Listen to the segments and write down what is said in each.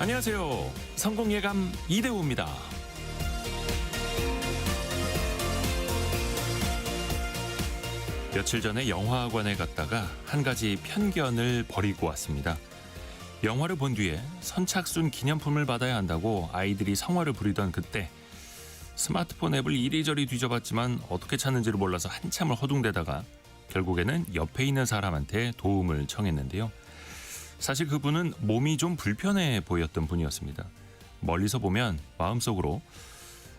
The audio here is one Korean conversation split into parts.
안녕하세요. 성공예감 이대호입니다. 며칠 전에 영화관에 갔다가 한 가지 편견을 버리고 왔습니다. 영화를 본 뒤에 선착순 기념품을 받아야 한다고 아이들이 성화를 부리던 그때 스마트폰 앱을 이리저리 뒤져봤지만 어떻게 찾는지를 몰라서 한참을 허둥대다가 결국에는 옆에 있는 사람한테 도움을 청했는데요. 사실 그분은 몸이 좀 불편해 보였던 분이었습니다. 멀리서 보면 마음속으로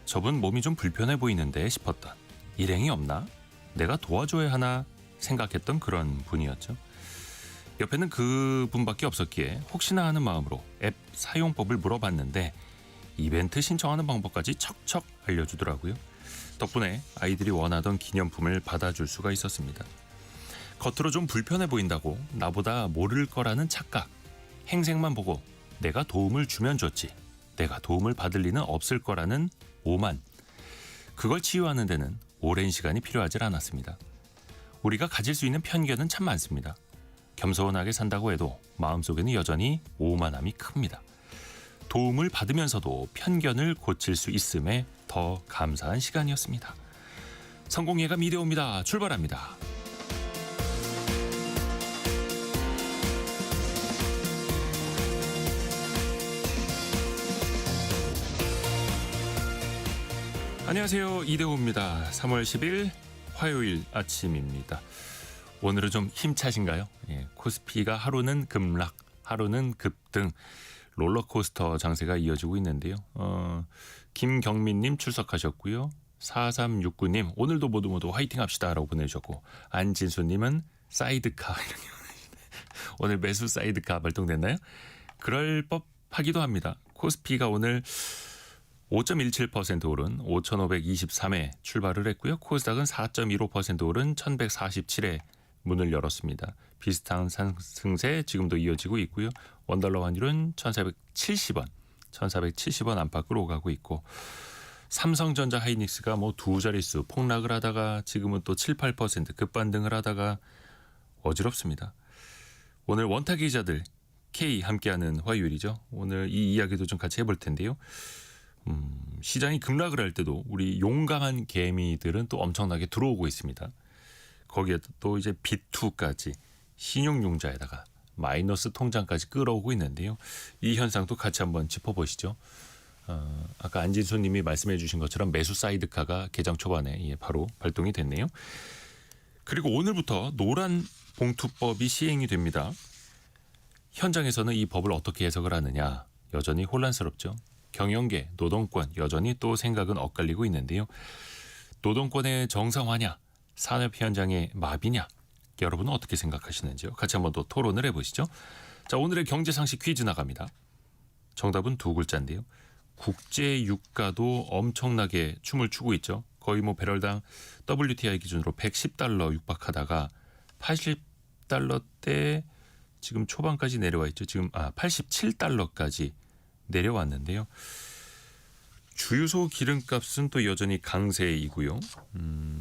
저분 몸이 좀 불편해 보이는데 싶었던, 일행이 없나? 내가 도와줘야 하나 생각했던 그런 분이었죠. 옆에는 그분밖에 없었기에 혹시나 하는 마음으로 앱 사용법을 물어봤는데 이벤트 신청하는 방법까지 척척 알려주더라고요. 덕분에 아이들이 원하던 기념품을 받아줄 수가 있었습니다. 겉으로 좀 불편해 보인다고 나보다 모를 거라는 착각, 행색만 보고 내가 도움을 주면 좋지, 내가 도움을 받을 리는 없을 거라는 오만, 그걸 치유하는 데는 오랜 시간이 필요하지 않았습니다. 우리가 가질 수 있는 편견은 참 많습니다. 겸손하게 산다고 해도 마음속에는 여전히 오만함이 큽니다. 도움을 받으면서도 편견을 고칠 수 있음에 더 감사한 시간이었습니다. 성공예감 이대호입니다. 출발합니다. 안녕하세요. 이대호입니다. 3월 10일 화요일 아침입니다. 오늘은 좀 힘차신가요? 코스피가 하루는 급락, 하루는 급등, 롤러코스터 장세가 이어지고 있는데요. 김경민님 출석하셨고요. 4369님 오늘도 모두 화이팅 합시다 라고 보내주셨고, 안진수님은 사이드카 오늘 매수 사이드카 발동됐나요? 그럴 법하기도 합니다. 코스피가 오늘 5.17% 오른 5,523에 출발을 했고요. 코스닥은 4.15% 오른 1,147에 문을 열었습니다. 비슷한 상승세 지금도 이어지고 있고요. 원달러 환율은 1,470원, 1,470원 안팎으로 오가고 있고, 삼성전자 하이닉스가 두 자릿수 폭락을 하다가 지금은 또 7, 8% 급반등을 하다가 어지럽습니다. 오늘 원타 기자들 K 함께하는 화요일이죠. 오늘 이 이야기도 좀 같이 해볼 텐데요. 시장이 급락을 할 때도 우리 용감한 개미들은 또 엄청나게 들어오고 있습니다. 거기에 또 이제 B2까지 신용융자에다가 마이너스 통장까지 끌어오고 있는데요. 이 현상도 같이 한번 짚어보시죠. 아까 안진수 님이 말씀해 주신 것처럼 매수 사이드카가 개장 초반에 바로 발동이 됐네요. 그리고 오늘부터 노란 봉투법이 시행이 됩니다. 현장에서는 이 법을 어떻게 해석을 하느냐 여전히 혼란스럽죠. 경영계, 노동권 여전히 또 생각은 엇갈리고 있는데요. 노동권의 정상화냐, 산업 현장의 마비냐, 여러분은 어떻게 생각하시는지요? 같이 한번 또 토론을 해보시죠. 자, 오늘의 경제상식 퀴즈 나갑니다. 정답은 두 글자인데요. 국제 유가도 엄청나게 춤을 추고 있죠. 거의 배럴당 WTI 기준으로 110달러 육박하다가 80달러대 지금 초반까지 내려와 있죠. 지금 87달러까지 내려왔는데요. 주유소 기름값은 또 여전히 강세이고요.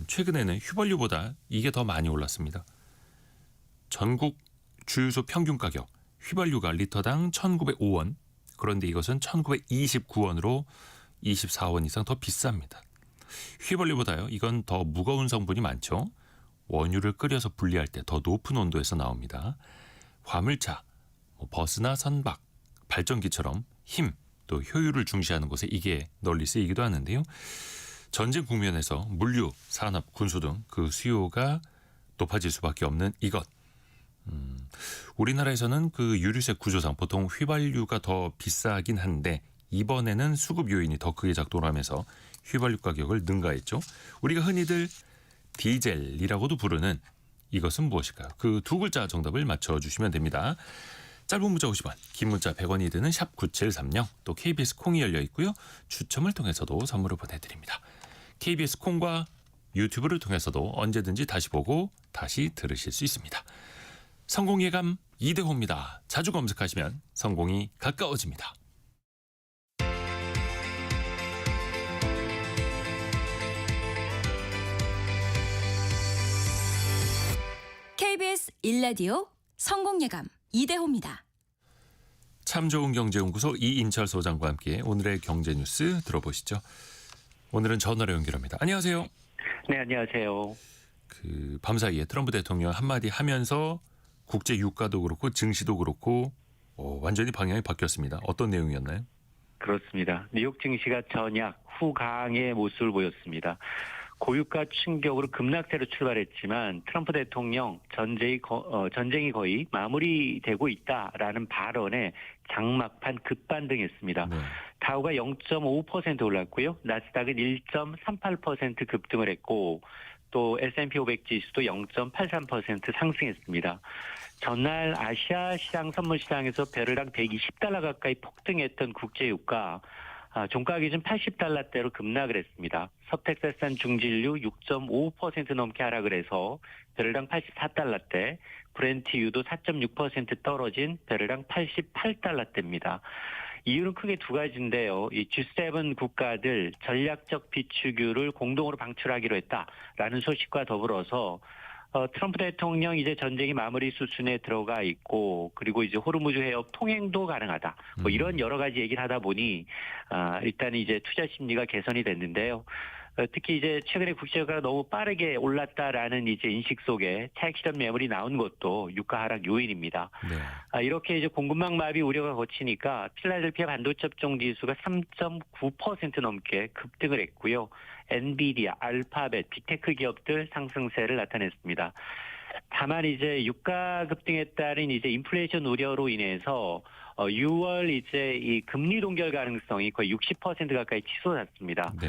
최근에는 휘발유보다 이게 더 많이 올랐습니다. 전국 주유소 평균 가격 휘발유가 리터당 1,905원, 그런데 이것은 1,929원으로 24원 이상 더 비쌉니다. 휘발유보다요, 이건 더 무거운 성분이 많죠. 원유를 끓여서 분리할 때 더 높은 온도에서 나옵니다. 화물차, 버스나 선박, 발전기처럼 힘, 또 효율을 중시하는 곳에 이게 널리 쓰이기도 하는데요. 전쟁 국면에서 물류, 산업, 군수 등 그 수요가 높아질 수밖에 없는 이것. 우리나라에서는 그 유류세 구조상 보통 휘발유가 더 비싸긴 한데 이번에는 수급 요인이 더 크게 작동을 하면서 휘발유 가격을 능가했죠. 우리가 흔히들 디젤이라고도 부르는 이것은 무엇일까요? 그 두 글자 정답을 맞춰주시면 됩니다. 짧은 문자 50원, 긴 문자 100원이 드는 샵 9730, 또 KBS 콩이 열려 있고요. 추첨을 통해서도 선물을 보내드립니다. KBS 콩과 유튜브를 통해서도 언제든지 다시 보고 다시 들으실 수 있습니다. 성공예감 이대호입니다. 자주 검색하시면 성공이 가까워집니다. KBS 1라디오 성공예감 이대호입니다. 참 좋은 경제연구소 이인철 소장과 함께 오늘의 경제 뉴스 들어보시죠. 오늘은 전화로 연결합니다. 안녕하세요. 네, 안녕하세요. 밤사이에 트럼프 대통령 한마디 하면서 국제 유가도 그렇고 증시도 그렇고 완전히 방향이 바뀌었습니다. 어떤 내용이었나요? 그렇습니다. 뉴욕 증시가 전약 후강의 모습을 보였습니다. 고유가 충격으로 급락세로 출발했지만 트럼프 대통령 전쟁이 거의 마무리되고 있다라는 발언에 장막판 급반등했습니다. 네. 다우가 0.5% 올랐고요. 나스닥은 1.38% 급등을 했고 또 S&P 500 지수도 0.83% 상승했습니다. 전날 아시아 시장 선물 시장에서 배럴당 120달러 가까이 폭등했던 국제유가 종가 기준 80달러대로 급락을 했습니다. 석텍사스산 중진류 6.5% 넘게 하락을 해서 배럴당 84달러대, 브렌트유도 4.6% 떨어진 배럴당 88달러대입니다. 이유는 크게 두 가지인데요. 이 G7 국가들 전략적 비축유를 공동으로 방출하기로 했다라는 소식과 더불어서 트럼프 대통령 이제 전쟁이 마무리 수순에 들어가 있고 그리고 이제 호르무즈 해협 통행도 가능하다. 뭐 이런 여러 가지 얘기를 하다 보니 일단 이제 투자 심리가 개선이 됐는데요. 특히 이제 최근에 국제유가가 너무 빠르게 올랐다라는 이제 인식 속에 차익 실현 매물이 나온 것도 유가 하락 요인입니다. 네. 이렇게 이제 공급망 마비 우려가 거치니까 필라델피아 반도체 업종 지수가 3.9% 넘게 급등을 했고요. 엔비디아, 알파벳, 빅테크 기업들 상승세를 나타냈습니다. 다만 이제 유가 급등에 따른 이제 인플레이션 우려로 인해서 6월 이제 이 금리 동결 가능성이 거의 60% 가까이 치솟았습니다. 네.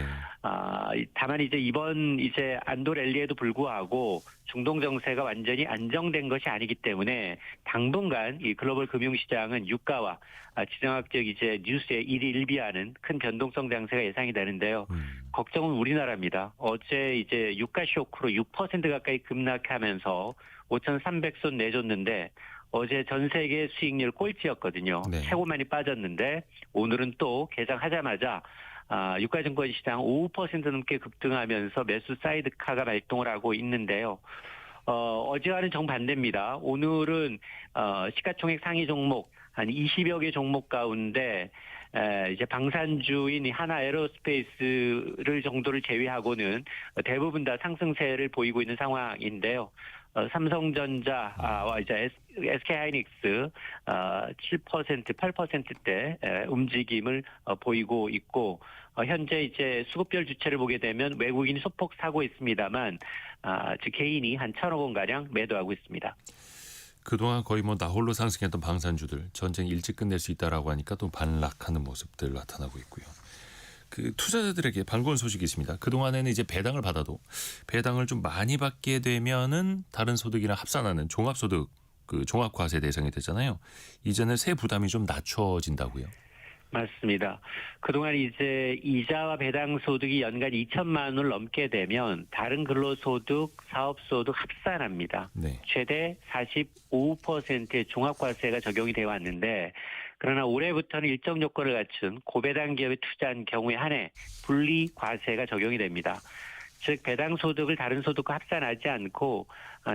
다만 이제 이번 이제 안도 랠리에도 불구하고 중동 정세가 완전히 안정된 것이 아니기 때문에 당분간 이 글로벌 금융시장은 유가와 지정학적 이제 뉴스에 일희일비하는 큰 변동성 장세가 예상이 되는데요. 걱정은 우리나라입니다. 어제 이제 유가 쇼크로 6% 가까이 급락하면서 5,300손 내줬는데 어제 전 세계 수익률 꼴찌였거든요. 네. 최고 많이 빠졌는데 오늘은 또 개장하자마자 유가증권 시장 5% 넘게 급등하면서 매수 사이드카가 발동을 하고 있는데요. 어제와는 정반대입니다. 오늘은 시가총액 상위 종목 한 20여 개 종목 가운데 이제 방산주인 하나 에어로스페이스를 정도를 제외하고는 대부분 다 상승세를 보이고 있는 상황인데요. 삼성전자와 이제 SK하이닉스 7%, 8%대 움직임을 보이고 있고 현재 이제 수급별 주체를 보게 되면 외국인이 소폭 사고 있습니다만 즉 개인이 한 1,000억 원 가량 매도하고 있습니다. 그동안 거의 뭐 나홀로 상승했던 방산주들 전쟁 일찍 끝낼 수 있다라고 하니까 또 반락하는 모습들 나타나고 있고요. 투자자들에게 반가운 소식이 있습니다. 그동안에는 이제 배당을 받아도 배당을 좀 많이 받게 되면은 다른 소득이랑 합산하는 종합소득 종합과세 대상이 되잖아요. 이제는 세 부담이 좀 낮춰진다고요. 맞습니다. 그동안 이제 이자와 배당 소득이 연간 2천만 원을 넘게 되면 다른 근로소득, 사업소득 합산합니다. 네. 최대 45%의 종합과세가 적용이 되어 왔는데 그러나 올해부터는 일정 요건을 갖춘 고배당 기업에 투자한 경우에 한해 분리 과세가 적용이 됩니다. 즉 배당 소득을 다른 소득과 합산하지 않고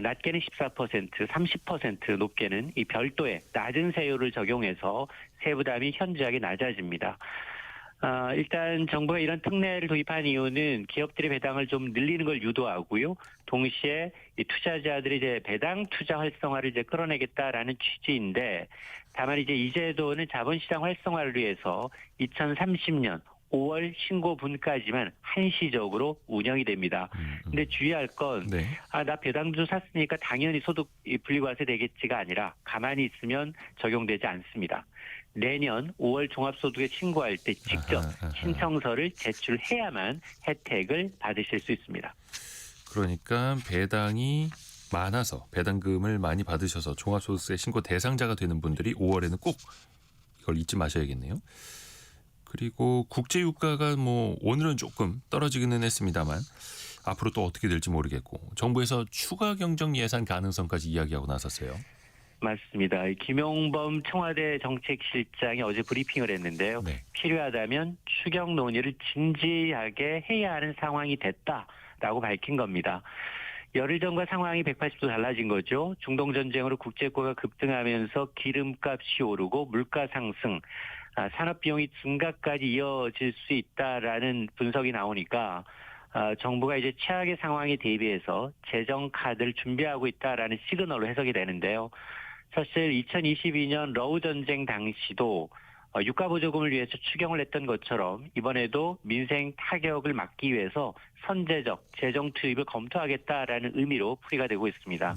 낮게는 14%, 30% 높게는 이 별도의 낮은 세율을 적용해서 세부담이 현저하게 낮아집니다. 일단 정부가 이런 특례를 도입한 이유는 기업들의 배당을 좀 늘리는 걸 유도하고요. 동시에 이 투자자들이 이제 배당 투자 활성화를 이제 끌어내겠다라는 취지인데 다만 이제 이 제도는 자본시장 활성화를 위해서 2030년 5월 신고분까지만 한시적으로 운영이 됩니다. 근데 주의할 건, 네. 나 배당주 샀으니까 당연히 소득 분리과세 되겠지가 아니라 가만히 있으면 적용되지 않습니다. 내년 5월 종합소득에 신고할 때 직접 신청서를 제출해야만 혜택을 받으실 수 있습니다. 그러니까 배당이 많아서 배당금을 많이 받으셔서 종합소득세 신고 대상자가 되는 분들이 5월에는 꼭 이걸 잊지 마셔야겠네요. 그리고 국제유가가 오늘은 조금 떨어지기는 했습니다만 앞으로 또 어떻게 될지 모르겠고 정부에서 추가 경정 예산 가능성까지 이야기하고 나섰어요. 맞습니다. 김용범 청와대 정책실장이 어제 브리핑을 했는데요. 네. 필요하다면 추경 논의를 진지하게 해야 하는 상황이 됐다라고 밝힌 겁니다. 열흘 전과 상황이 180도 달라진 거죠. 중동 전쟁으로 국제고가 급등하면서 기름값이 오르고 물가 상승, 산업 비용이 증가까지 이어질 수 있다라는 분석이 나오니까 정부가 이제 최악의 상황에 대비해서 재정 카드를 준비하고 있다라는 시그널로 해석이 되는데요. 사실 2022년 러우 전쟁 당시도 유가 보조금을 위해서 추경을 했던 것처럼 이번에도 민생 타격을 막기 위해서 선제적 재정 투입을 검토하겠다라는 의미로 풀이가 되고 있습니다.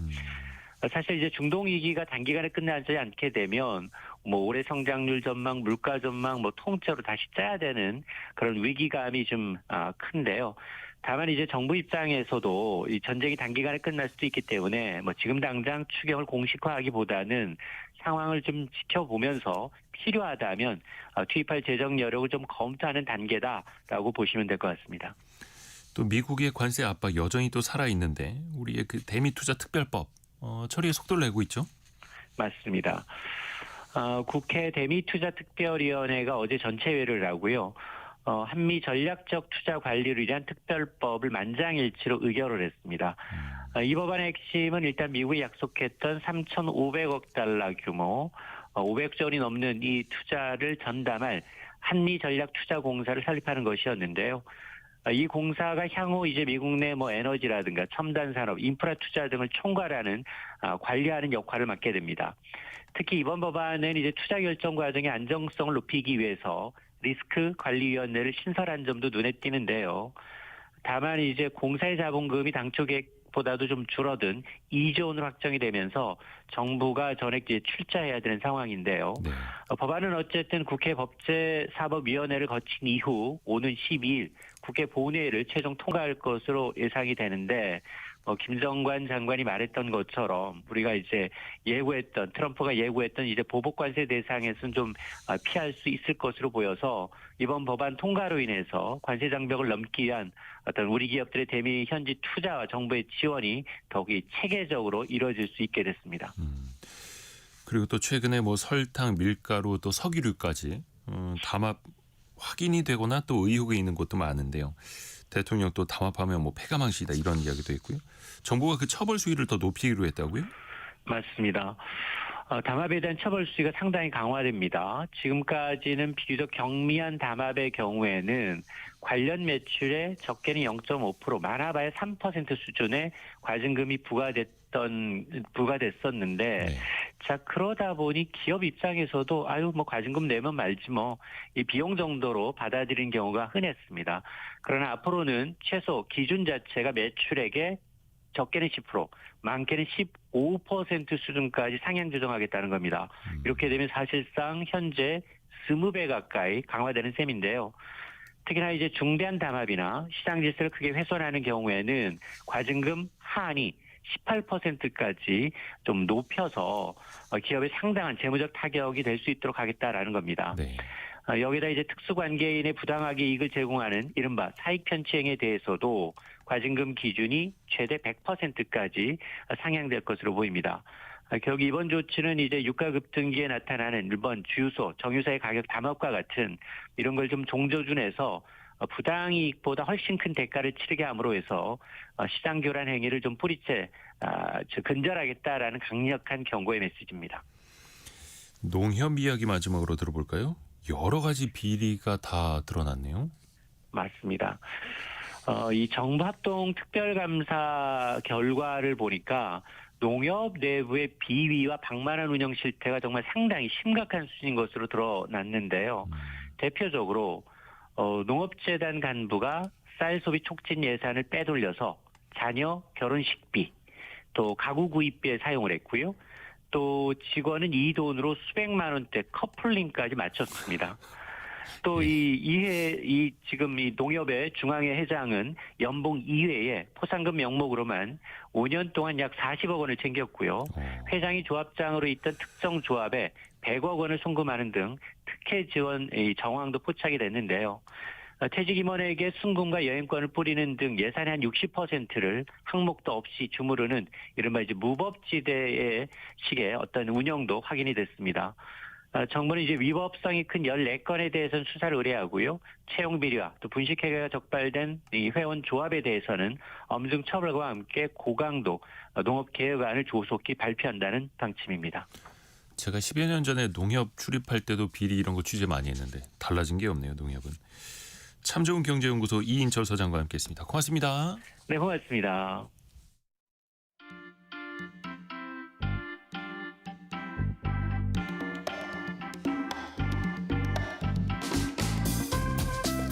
사실 이제 중동 위기가 단기간에 끝나지 않게 되면 뭐 올해 성장률 전망, 물가 전망, 뭐 통째로 다시 짜야 되는 그런 위기감이 좀 큰데요. 다만 이제 정부 입장에서도 이 전쟁이 단기간에 끝날 수도 있기 때문에 뭐 지금 당장 추경을 공식화하기보다는 상황을 좀 지켜보면서 필요하다면 투입할 재정 여력을 좀 검토하는 단계다라고 보시면 될 것 같습니다. 또 미국의 관세 압박 여전히 또 살아 있는데 우리의 그 대미 투자 특별법 처리에 속도를 내고 있죠. 맞습니다. 국회 대미투자특별위원회가 어제 전체회의를 하고요. 한미 전략적 투자 관리를 위한 특별법을 만장일치로 의결을 했습니다. 이 법안의 핵심은 일단 미국이 약속했던 3,500억 달러 규모, 500조 원이 넘는 이 투자를 전담할 한미 전략 투자 공사를 설립하는 것이었는데요. 이 공사가 향후 이제 미국 내 뭐 에너지라든가 첨단 산업, 인프라 투자 등을 총괄하는 관리하는 역할을 맡게 됩니다. 특히 이번 법안은 이제 투자 결정 과정의 안정성을 높이기 위해서 리스크 관리위원회를 신설한 점도 눈에 띄는데요. 다만 이제 공사의 자본금이 당초 계획보다도 좀 줄어든 2조 원으로 확정이 되면서 정부가 전액 이제 출자해야 되는 상황인데요. 네. 법안은 어쨌든 국회 법제사법위원회를 거친 이후 오는 12일 국회 본회의를 최종 통과할 것으로 예상이 되는데 김정관 장관이 말했던 것처럼 우리가 이제 트럼프가 예고했던 이제 보복관세 대상에서는 좀 피할 수 있을 것으로 보여서 이번 법안 통과로 인해서 관세 장벽을 넘기 위한 어떤 우리 기업들의 대미 현지 투자와 정부의 지원이 더욱이 체계적으로 이루어질 수 있게 됐습니다. 그리고 또 최근에 뭐 설탕, 밀가루, 또 석유류까지 담합 확인이 되거나 또 의혹이 있는 곳도 많은데요. 대통령 또 담합하면 뭐 패가망신이다 이런 이야기도 있고요. 정부가 그 처벌 수위를 더 높이기로 했다고요? 맞습니다. 담합에 대한 처벌 수위가 상당히 강화됩니다. 지금까지는 비교적 경미한 담합의 경우에는 관련 매출의 적게는 0.5%, 많아봐야 3% 수준의 과징금이 부과됐었는데, 네. 자, 그러다 보니 기업 입장에서도 뭐 과징금 내면 말지 뭐 이 비용 정도로 받아들인 경우가 흔했습니다. 그러나 앞으로는 최소 기준 자체가 매출액의 적게는 10%, 많게는 15% 수준까지 상향 조정하겠다는 겁니다. 이렇게 되면 사실상 현재 20배 가까이 강화되는 셈인데요. 특히나 이제 중대한 담합이나 시장 질서를 크게 훼손하는 경우에는 과징금 하한이 18%까지 좀 높여서 기업에 상당한 재무적 타격이 될 수 있도록 하겠다라는 겁니다. 네. 여기다 이제 특수관계인의 부당하게 이익을 제공하는 이른바 사익편취행에 대해서도 과징금 기준이 최대 100%까지 상향될 것으로 보입니다. 결국 이번 조치는 이제 유가 급등기에 나타나는 일본 주유소, 정유사의 가격 담합과 같은 이런 걸 좀 종저준해서 부당이익보다 훨씬 큰 대가를 치르게 함으로 해서 시장 교란 행위를 좀 뿌리째 근절하겠다라는 강력한 경고의 메시지입니다. 농협 이야기 마지막으로 들어볼까요? 여러 가지 비리가 다 드러났네요. 맞습니다. 이 정부 합동 특별감사 결과를 보니까 농협 내부의 비위와 방만한 운영 실태가 정말 상당히 심각한 수준인 것으로 드러났는데요. 대표적으로 농업재단 간부가 쌀 소비 촉진 예산을 빼돌려서 자녀 결혼식비, 또 가구 구입비에 사용을 했고요. 또 직원은 이 돈으로 수백만 원대 커플링까지 마쳤습니다. 또 지금 이 농협의 중앙회 회장은 연봉 이외에 포상금 명목으로만 5년 동안 약 40억 원을 챙겼고요. 회장이 조합장으로 있던 특정 조합에 100억 원을 송금하는 등 특혜 지원 정황도 포착이 됐는데요. 퇴직 임원에게 순금과 여행권을 뿌리는 등 예산의 한 60%를 항목도 없이 주무르는 이른바 이제 무법지대의 식의 어떤 운영도 확인이 됐습니다. 정부는 이제 위법성이 큰 14건에 대해서는 수사를 의뢰하고요. 채용 비리와 또 분식회계가 적발된 이 회원 조합에 대해서는 엄중 처벌과 함께 고강도 농업 개혁안을 조속히 발표한다는 방침입니다. 제가 10여 년 전에 농협 출입할 때도 비리 이런 거 취재 많이 했는데 달라진 게 없네요. 농협은. 참 좋은 경제연구소 이인철 소장과 함께했습니다. 고맙습니다. 네, 고맙습니다.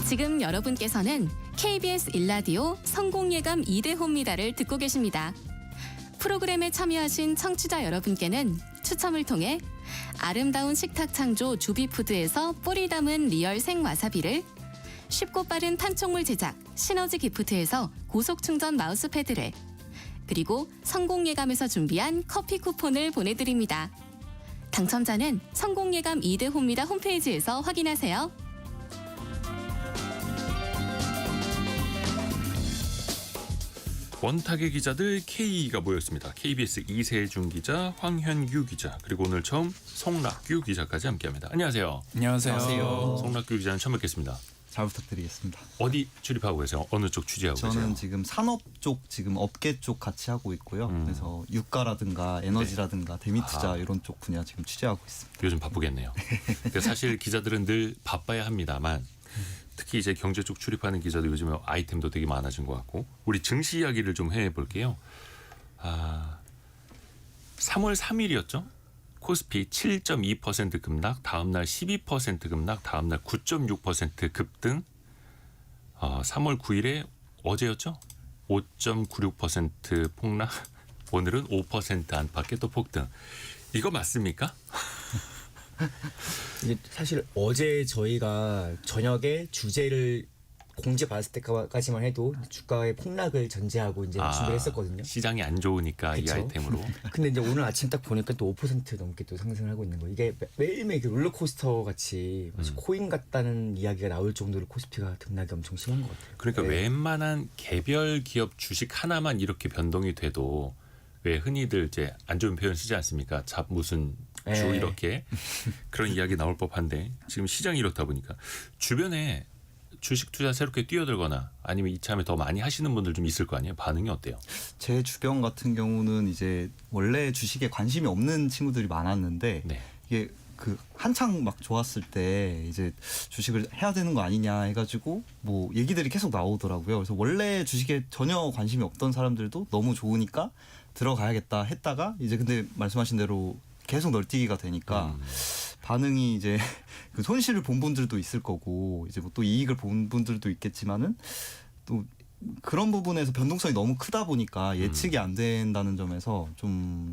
지금 여러분께서는 KBS 1라디오 성공예감 2대호입니다를 듣고 계십니다. 프로그램에 참여하신 청취자 여러분께는 추첨을 통해 아름다운 식탁 창조 주비푸드에서 뿌리 담은 리얼 생와사비를, 쉽고 빠른 판촉물 제작 시너지 기프트에서 고속충전 마우스패드를, 그리고 성공예감에서 준비한 커피 쿠폰을 보내드립니다. 당첨자는 성공예감 2대호입니다 홈페이지에서 확인하세요. 원탁의 기자들 K가 모였습니다. KBS 이세준 기자, 황현규 기자, 그리고 오늘 처음 송락규 기자까지 함께합니다. 안녕하세요. 안녕하세요. 송락규 기자는 처음 뵙겠습니다. 잘 부탁드리겠습니다. 어디 출입하고 계세요? 어느 쪽 취재하고 계세요? 저는 지금 산업 쪽, 지금 업계 쪽 같이 하고 있고요. 그래서 유가라든가 에너지라든가 대미투자 이런 쪽 분야 지금 취재하고 있습니다. 요즘 바쁘겠네요. 그러니까 사실 기자들은 늘 바빠야 합니다만 특히 이제 경제 쪽 출입하는 기자들 요즘에 아이템도 되게 많아진 것 같고 우리 증시 이야기를 좀 해볼게요. 3월 3일이었죠? 코스피 7.2% 급락, 다음날 12% 급락, 다음날 9.6% 급등. 3월 9일에 어제였죠? 5.96% 폭락, 오늘은 5% 안팎의 또 폭등. 이거 맞습니까? 이제 사실 어제 저희가 저녁에 주제를 공지받았을 때까지만 해도 주가의 폭락을 전제하고 이제 준비를 했었거든요. 시장이 안 좋으니까 그쵸? 이 아이템으로. 근데 이제 오늘 아침 딱 보니까 또 5% 넘게 또 상승을 하고 있는 거. 이게 매일매일 롤러코스터 같이 마치 코인 같다는 이야기가 나올 정도로 코스피가 등락이 엄청 심한 것 같아요. 그러니까 네. 웬만한 개별 기업 주식 하나만 이렇게 변동이 돼도 왜 흔히들 이제 안 좋은 표현 쓰지 않습니까? 잡 무슨 주 네. 이렇게 그런 이야기 나올 법한데 지금 시장이 이렇다 보니까 주변에 주식 투자 새롭게 뛰어들거나 아니면 이참에 더 많이 하시는 분들 좀 있을 거 아니에요? 반응이 어때요? 제 주변 같은 경우는 이제 원래 주식에 관심이 없는 친구들이 많았는데 네. 이게 그 한창 막 좋았을 때 이제 주식을 해야 되는 거 아니냐 해가지고 뭐 얘기들이 계속 나오더라고요. 그래서 원래 주식에 전혀 관심이 없던 사람들도 너무 좋으니까 들어가야겠다 했다가 이제 근데 말씀하신 대로 계속 널뛰기가 되니까 반응이 이제 그 손실을 본 분들도 있을 거고 이제 뭐 또 이익을 본 분들도 있겠지만은 또 그런 부분에서 변동성이 너무 크다 보니까 예측이 안 된다는 점에서 좀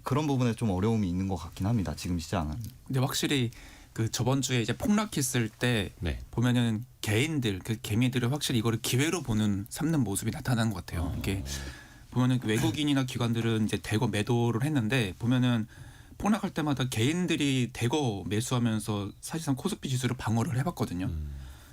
그런 부분에 좀 어려움이 있는 것 같긴 합니다. 지금 시장은. 근데 확실히 그 저번 주에 이제 폭락했을 때 네. 보면은 개인들 그 개미들이 확실히 이거를 기회로 삼는 모습이 나타난 것 같아요. 이게 보면은 외국인이나 기관들은 이제 대거 매도를 했는데 보면은 폭락할 때마다 개인들이 대거 매수하면서 사실상 코스피 지수를 방어를 해봤거든요.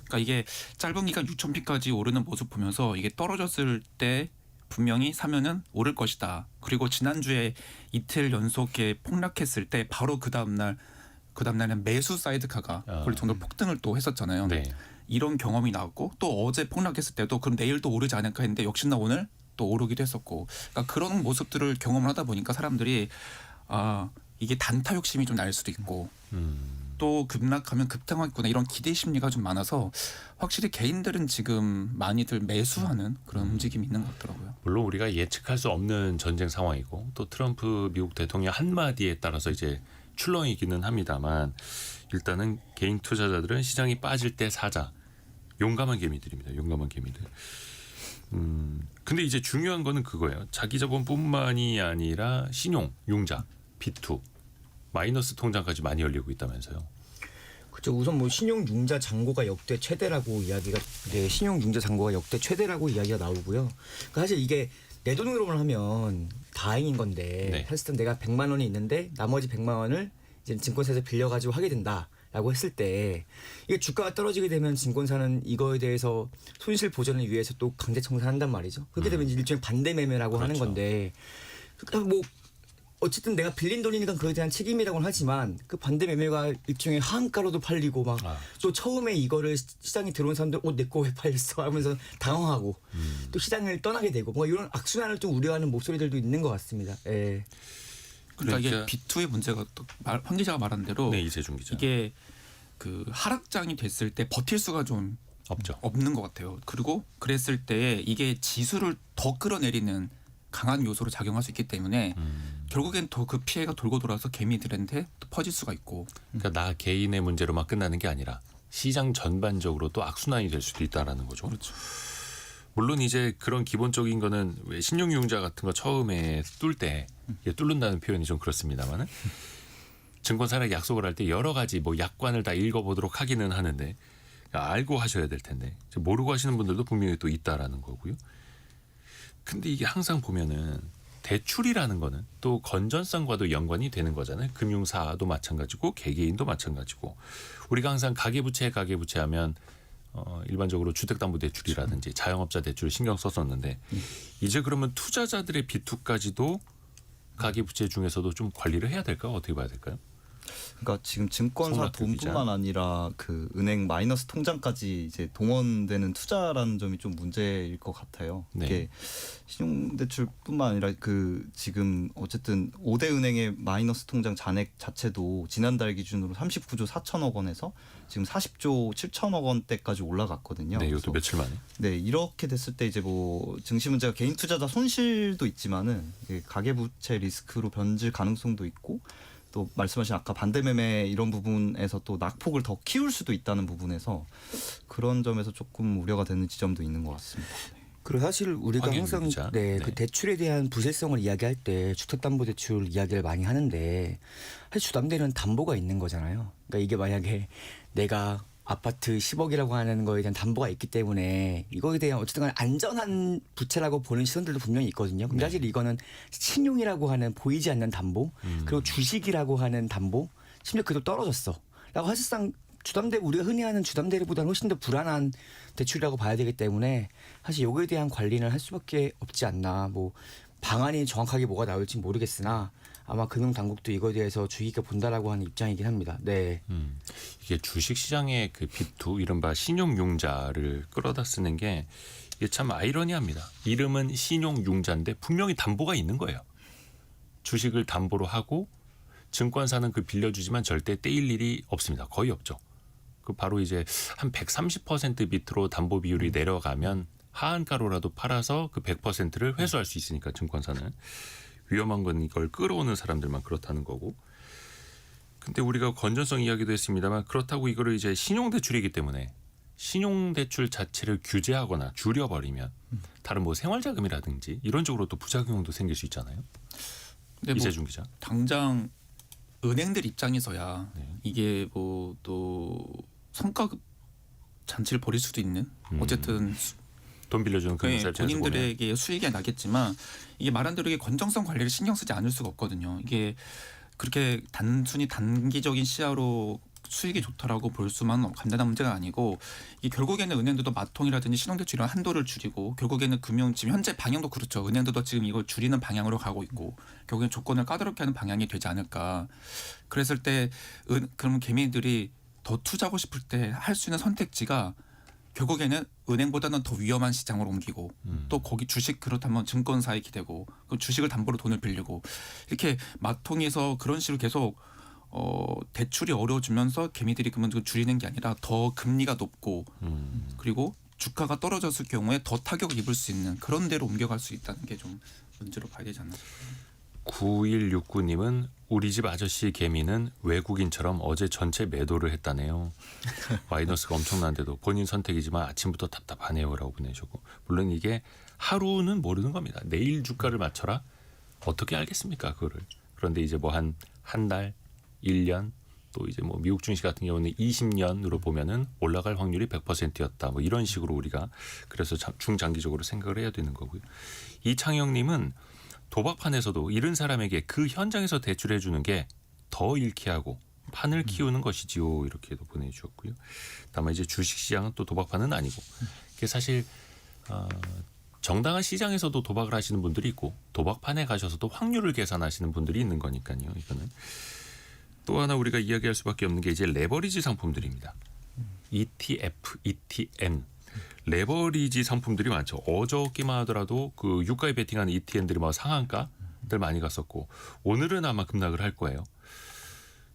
그러니까 이게 짧은 기간 6,000피까지 오르는 모습 보면서 이게 떨어졌을 때 분명히 사면은 오를 것이다. 그리고 지난주에 이틀 연속에 폭락했을 때 바로 그 다음날은 매수 사이드카가 그걸 정도 폭등을 또 했었잖아요. 네. 이런 경험이 나왔고 또 어제 폭락했을 때도 그럼 내일 또 오르지 않을까 했는데 역시나 오늘 또 오르기도 했었고 그러니까 그런 모습들을 경험을 하다 보니까 사람들이 이게 단타 욕심이 좀 날 수도 있고 또 급락하면 급등하겠구나 이런 기대 심리가 좀 많아서 확실히 개인들은 지금 많이들 매수하는 그런 움직임이 있는 것 같더라고요. 물론 우리가 예측할 수 없는 전쟁 상황이고 또 트럼프 미국 대통령 한마디에 따라서 이제 출렁이기는 합니다만 일단은 개인 투자자들은 시장이 빠질 때 사자. 용감한 개미들입니다. 용감한 개미들. 근데 이제 중요한 거는 그거예요. 자기 자본뿐만이 아니라 신용, 융자, B2, 마이너스 통장까지 많이 열리고 있다면서요. 그렇죠. 우선 뭐 신용 융자 잔고가 역대 최대라고 이야기가 신용 융자 잔고가 역대 최대라고 이야기가 나오고요. 그러니까 사실 이게 내 돈으로만 하면 다행인 건데 네. 사실은 내가 100만 원이 있는데 나머지 100만 원을 이제 증권사에서 빌려가지고 하게 된다라고 했을 때 이게 주가가 떨어지게 되면 증권사는 이거에 대해서 손실 보전을 위해서 또 강제 청산한단 말이죠. 그렇게 되면 일종의 반대 매매라고 하는 그렇죠. 건데 그러니까 뭐 어쨌든 내가 빌린 돈이니까 그에 대한 책임이라고는 하지만 그 반대 매매가 일종의 하한가로도 팔리고 막 또 처음에 이거를 시장에 들어온 사람들 내 거 왜 팔렸어 하면서 당황하고 또 시장을 떠나게 되고 뭐 이런 악순환을 좀 우려하는 목소리들도 있는 것 같습니다. 예. 그러니까 이게 B2의 문제가 또 황 기자가 말한 대로 네, 이재준 기자. 이게 그 하락장이 됐을 때 버틸 수가 좀 없죠. 없는 것 같아요. 그리고 그랬을 때 이게 지수를 더 끌어내리는 강한 요소로 작용할 수 있기 때문에 결국엔 더 그 피해가 돌고 돌아서 개미들한테 또 퍼질 수가 있고. 그러니까 나 개인의 문제로만 끝나는 게 아니라 시장 전반적으로 또 악순환이 될 수도 있다라는 거죠. 그렇죠. 물론 이제 그런 기본적인 거는 왜 신용융자 같은 거 처음에 뚫을 때 뚫는다는 표현이 좀 그렇습니다만은 증권사랑 약속을 할 때 여러 가지 뭐 약관을 다 읽어보도록 하기는 하는데 알고 하셔야 될 텐데 모르고 하시는 분들도 분명히 또 있다라는 거고요. 근데 이게 항상 보면은 대출이라는 거는 또 건전성과도 연관이 되는 거잖아요. 금융사도 마찬가지고 개개인도 마찬가지고 우리가 항상 가계부채 하면 일반적으로 주택담보대출이라든지 자영업자 대출을 신경 썼었는데 이제 그러면 투자자들의 B2까지도 가계부채 중에서도 좀 관리를 해야 될까요? 어떻게 봐야 될까요? 그러니까 지금 증권사 송락규 기자. 돈뿐만 아니라 그 은행 마이너스 통장까지 이제 동원되는 투자라는 점이 좀 문제일 것 같아요. 네. 이게 신용대출뿐만 아니라 그 지금 어쨌든 5대 은행의 마이너스 통장 잔액 자체도 지난달 기준으로 39조 4천억 원에서 지금 40조 7천억 원대까지 올라갔거든요. 네, 이것도 그래서 며칠 만에. 네, 이렇게 됐을 때 이제 뭐 증시 문제가 개인 투자자 손실도 있지만은 이게 가계부채 리스크로 변질 가능성도 있고 또 말씀하신 아까 반대매매 이런 부분에서 또 낙폭을 더 키울 수도 있다는 부분에서 그런 점에서 조금 우려가 되는 지점도 있는 것 같습니다. 그리고 사실 우리가 황교안 항상 기자. 네, 네. 그 대출에 대한 부실성을 이야기할 때 주택담보대출 이야기를 많이 하는데 사실 주담대는 담보가 있는 거잖아요. 그러니까 이게 만약에 내가 아파트 10억이라고 하는 거에 대한 담보가 있기 때문에 이거에 대한 어쨌든 간에 안전한 부채라고 보는 시선들도 분명히 있거든요. 근데 사실 이거는 신용이라고 하는 보이지 않는 담보 그리고 주식이라고 하는 담보 심지어 그도 떨어졌어. 라고 사실상 주담대 우리가 흔히 하는 주담대보다는 훨씬 더 불안한 대출이라고 봐야 되기 때문에 사실 요거에 대한 관리는 할 수밖에 없지 않나. 뭐 방안이 정확하게 뭐가 나올지 모르겠으나 아마 금융당국도 이거에 대해서 주의 깊게 본다라고 하는 입장이긴 합니다. 네. 이게 주식시장의 그 B2 이른바 신용융자를 끌어다 쓰는 게 이게 참 아이러니합니다. 이름은 신용융자인데 분명히 담보가 있는 거예요. 주식을 담보로 하고 증권사는 그 빌려주지만 절대 떼일 일이 없습니다. 거의 없죠. 그 바로 이제 한 130% 밑으로 담보 비율이 내려가면 하한가로라도 팔아서 그 100%를 회수할 수 있으니까 증권사는. 위험한 건 이걸 끌어오는 사람들만 그렇다는 거고. 근데 우리가 건전성 이야기도 했습니다만 그렇다고 이거를 이제 신용대출이기 때문에 신용대출 자체를 규제하거나 줄여버리면 다른 뭐 생활자금이라든지 이런 쪽으로 또 부작용도 생길 수 있잖아요. 근데 뭐 이재준 기자. 당장 은행들 입장에서야 네. 이게 뭐 또 성과급 잔치를 벌일 수도 있는 어쨌든 돈 빌려주는 네, 금융사 입장에서 보면 본인들에게 수익이 나겠지만 이게 말한 대로 이게 건정성 관리를 신경 쓰지 않을 수가 없거든요. 이게 그렇게 단순히 단기적인 시야로 수익이 좋다라고 볼 수만 간단한 문제가 아니고 이게 결국에는 은행들도 마통이라든지 신용대출 이런 한도를 줄이고 결국에는 지금 현재 방향도 그렇죠. 은행들도 지금 이걸 줄이는 방향으로 가고 있고 결국엔 조건을 까다롭게 하는 방향이 되지 않을까. 그랬을 때 그러면 개미들이 더 투자하고 싶을 때 할 수 있는 선택지가 결국에는 은행보다는 더 위험한 시장으로 옮기고 또 거기 주식 그렇다면 증권사에 기대고 그 주식을 담보로 돈을 빌리고 이렇게 마통에서 그런 식으로 계속 대출이 어려워지면서 개미들이 그러면 줄이는 게 아니라 더 금리가 높고 그리고 주가가 떨어졌을 경우에 더 타격을 입을 수 있는 그런 데로 옮겨갈 수 있다는 게 좀 문제로 봐야 되지 않나. 9169님은 우리 집 아저씨 개미는 외국인처럼 어제 전체 매도를 했다네요. 마이너스가 엄청난데도 본인 선택이지만 아침부터 답답하네요라고 보내주고 물론 이게 하루는 모르는 겁니다. 내일 주가를 맞춰라 어떻게 알겠습니까 그거를. 그런데 이제 뭐 한 달, 1년 또 이제 뭐 미국 증시 같은 경우는 20년으로 보면은 올라갈 확률이 100%였다. 뭐 이런 식으로 우리가 그래서 중장기적으로 생각을 해야 되는 거고요. 이창영님은 도박판에서도 잃은 사람에게 그 현장에서 대출해 주는 게 더 잃게 하고 판을 키우는 것이지요. 이렇게도 보내주셨고요. 다만 이제 주식시장은 또 도박판은 아니고 이게 사실 정당한 시장에서도 도박을 하시는 분들이 있고 도박판에 가셔서도 확률을 계산하시는 분들이 있는 거니까요. 이거는 또 하나 우리가 이야기할 수밖에 없는 게 이제 레버리지 상품들입니다. ETF, ETN 레버리지 상품들이 많죠. 어저께만 하더라도 그 유가에 베팅하는 ETN들이 막 상한가들 많이 갔었고 오늘은 아마 급락을 할 거예요.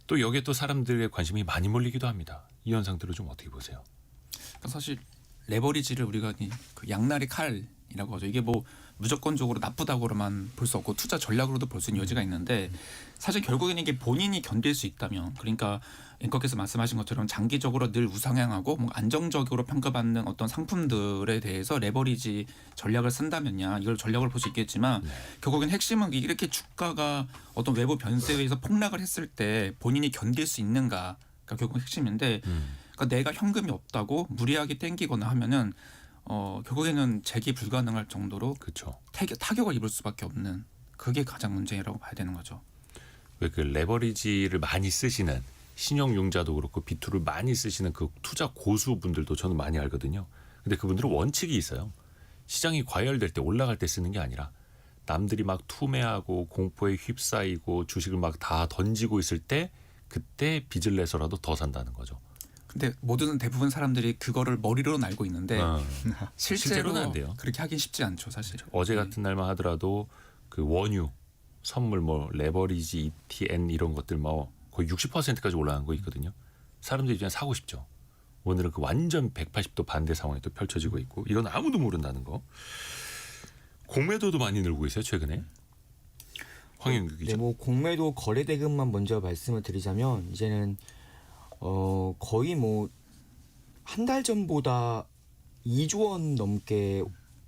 또 여기에 또 사람들의 관심이 많이 몰리기도 합니다. 이 현상들을 좀 어떻게 보세요? 그러니까 사실 레버리지를 우리가 그 양날의 칼이라고 하죠. 이게 뭐 무조건적으로 나쁘다고로만 볼 수 없고 투자 전략으로도 볼 수 있는 여지가 있는데 사실 결국에는 이게 본인이 견딜 수 있다면 그러니까 앵커께서 말씀하신 것처럼 장기적으로 늘 우상향하고 뭔가 안정적으로 평가받는 어떤 상품들에 대해서 레버리지 전략을 쓴다면야 이걸 전략을 볼 수 있겠지만 결국엔 핵심은 이렇게 주가가 어떤 외부 변수에 의해서 폭락을 했을 때 본인이 견딜 수 있는가가 결국 핵심인데 그러니까 내가 현금이 없다고 무리하게 땡기거나 하면은 결국에는 재기 불가능할 정도로 그렇죠. 타격을 입을 수밖에 없는 그게 가장 문제라고 봐야 되는 거죠. 왜 그 레버리지를 많이 쓰시는 신용융자도 그렇고 비투를 많이 쓰시는 그 투자 고수분들도 저는 많이 알거든요. 근데 그분들은 원칙이 있어요. 시장이 과열될 때 올라갈 때 쓰는 게 아니라 남들이 막 투매하고 공포에 휩싸이고 주식을 막 다 던지고 있을 때 그때 빚을 내서라도 더 산다는 거죠. 근데 모든 대부분 사람들이 그거를 머리로는 알고 있는데 실제로는 안 돼요. 그렇게 하긴 쉽지 않죠, 사실. 어제 같은 날만 하더라도 그 원유 선물 뭐 레버리지 ETN 이런 것들 뭐 거의 60%까지 올라간 거 있거든요. 사람들이 그냥 사고 싶죠. 오늘은 그 완전 180도 반대 상황이 또 펼쳐지고 있고 이건 아무도 모른다는 거. 공매도도 많이 늘고 있어요 최근에. 황영규 기자. 네, 뭐 공매도 거래 대금만 먼저 말씀을 드리자면 이제는 거의 뭐 한 달 전보다 2조 원 넘게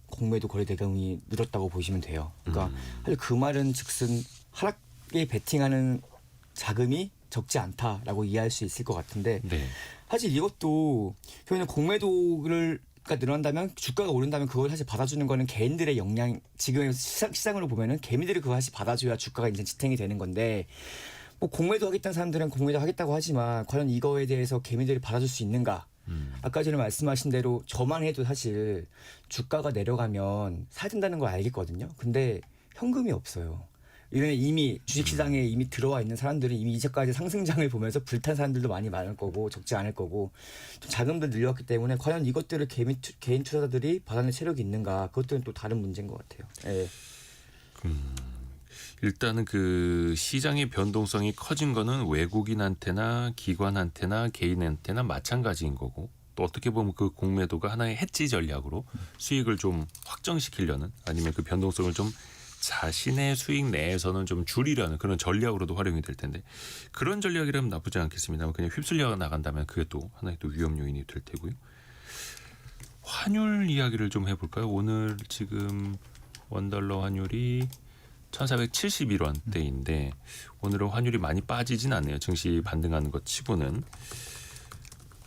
공매도 거래 대금이 늘었다고 보시면 돼요. 그러니까 사실 그 말은 즉슨 하락에 베팅하는 자금이 적지 않다라고 이해할 수 있을 것 같은데 네. 사실 이것도 저희는 공매도가 늘어난다면 주가가 오른다면 그걸 사실 받아주는 거는 개인들의 역량 지금 시장으로 보면은 개미들이 그걸 사실 받아줘야 주가가 이제 지탱이 되는 건데 뭐 공매도 하겠다는 사람들은 공매도 하겠다고 하지만 과연 이거에 대해서 개미들이 받아줄 수 있는가? 아까 전에 말씀하신 대로 저만 해도 사실 주가가 내려가면 사야 된다는 걸 알겠거든요. 근데 현금이 없어요. 이미 주식시장에 이미 들어와 있는 사람들은 이미 이제까지 상승장을 보면서 불탄 사람들도 많이 많을 거고 적지 않을 거고 좀 자금도 늘려왔기 때문에 과연 이것들을 개인 투자자들이 받아낼 체력이 있는가 그것들은 또 다른 문제인 것 같아요. 네. 일단은 그 시장의 변동성이 커진 거는 외국인한테나 기관한테나 개인한테나 마찬가지인 거고 또 어떻게 보면 그 공매도가 하나의 해지 전략으로 수익을 좀 확정시키려는 아니면 그 변동성을 좀 자신의 수익 내에서는 좀 줄이려는 그런 전략으로도 활용이 될 텐데 그런 전략이라면 나쁘지 않겠습니다만 그냥 휩쓸려 나간다면 그게 또 하나의 또 위험 요인이 될 테고요. 환율 이야기를 좀 해볼까요? 오늘 지금 원달러 환율이 1471원대인데 오늘은 환율이 많이 빠지진 않네요. 증시 반등하는 것 치고는.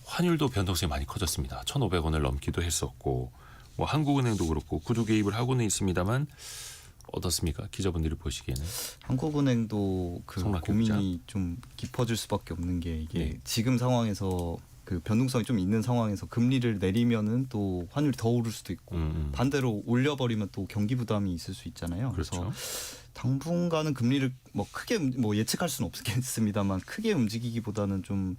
환율도 변동성이 많이 커졌습니다. 1,500원을 넘기도 했었고 뭐 한국은행도 그렇고 구두 개입을 하고는 있습니다만 어떻습니까? 기자분들이 보시기에는. 한국은행도 그 고민이 좀 깊어질 수밖에 없는 게 이게 네. 지금 상황에서 그 변동성이 좀 있는 상황에서 금리를 내리면은 또 환율이 더 오를 수도 있고 반대로 올려버리면 또 경기 부담이 있을 수 있잖아요. 그렇죠. 그래서 당분간은 금리를 뭐 크게 뭐 예측할 수는 없겠습니다만 크게 움직이기보다는 좀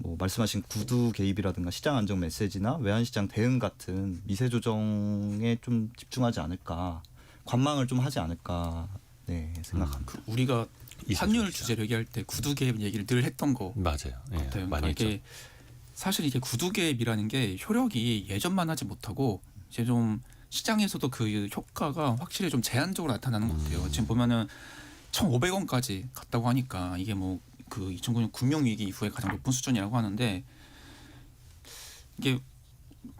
뭐 말씀하신 구두 개입이라든가 시장 안정 메시지나 외환시장 대응 같은 미세 조정에 좀 집중하지 않을까, 관망을 좀 하지 않을까 생각합니다. 우리가 환율 있었죠. 주제를 얘기할 때 구두 개입 얘기를 늘 했던 거 맞아요. 예, 같아요. 많이 그러니까 했죠. 이게 사실 이게 구두 개입이라는 게 효력이 예전만 하지 못하고 이제 좀 시장에서도 그 효과가 확실히 좀 제한적으로 나타나는 것 같아요. 지금 보면은 1,500원까지 갔다고 하니까 이게 뭐 그 2009년 금융위기 이후에 가장 높은 수준이라고 하는데 이게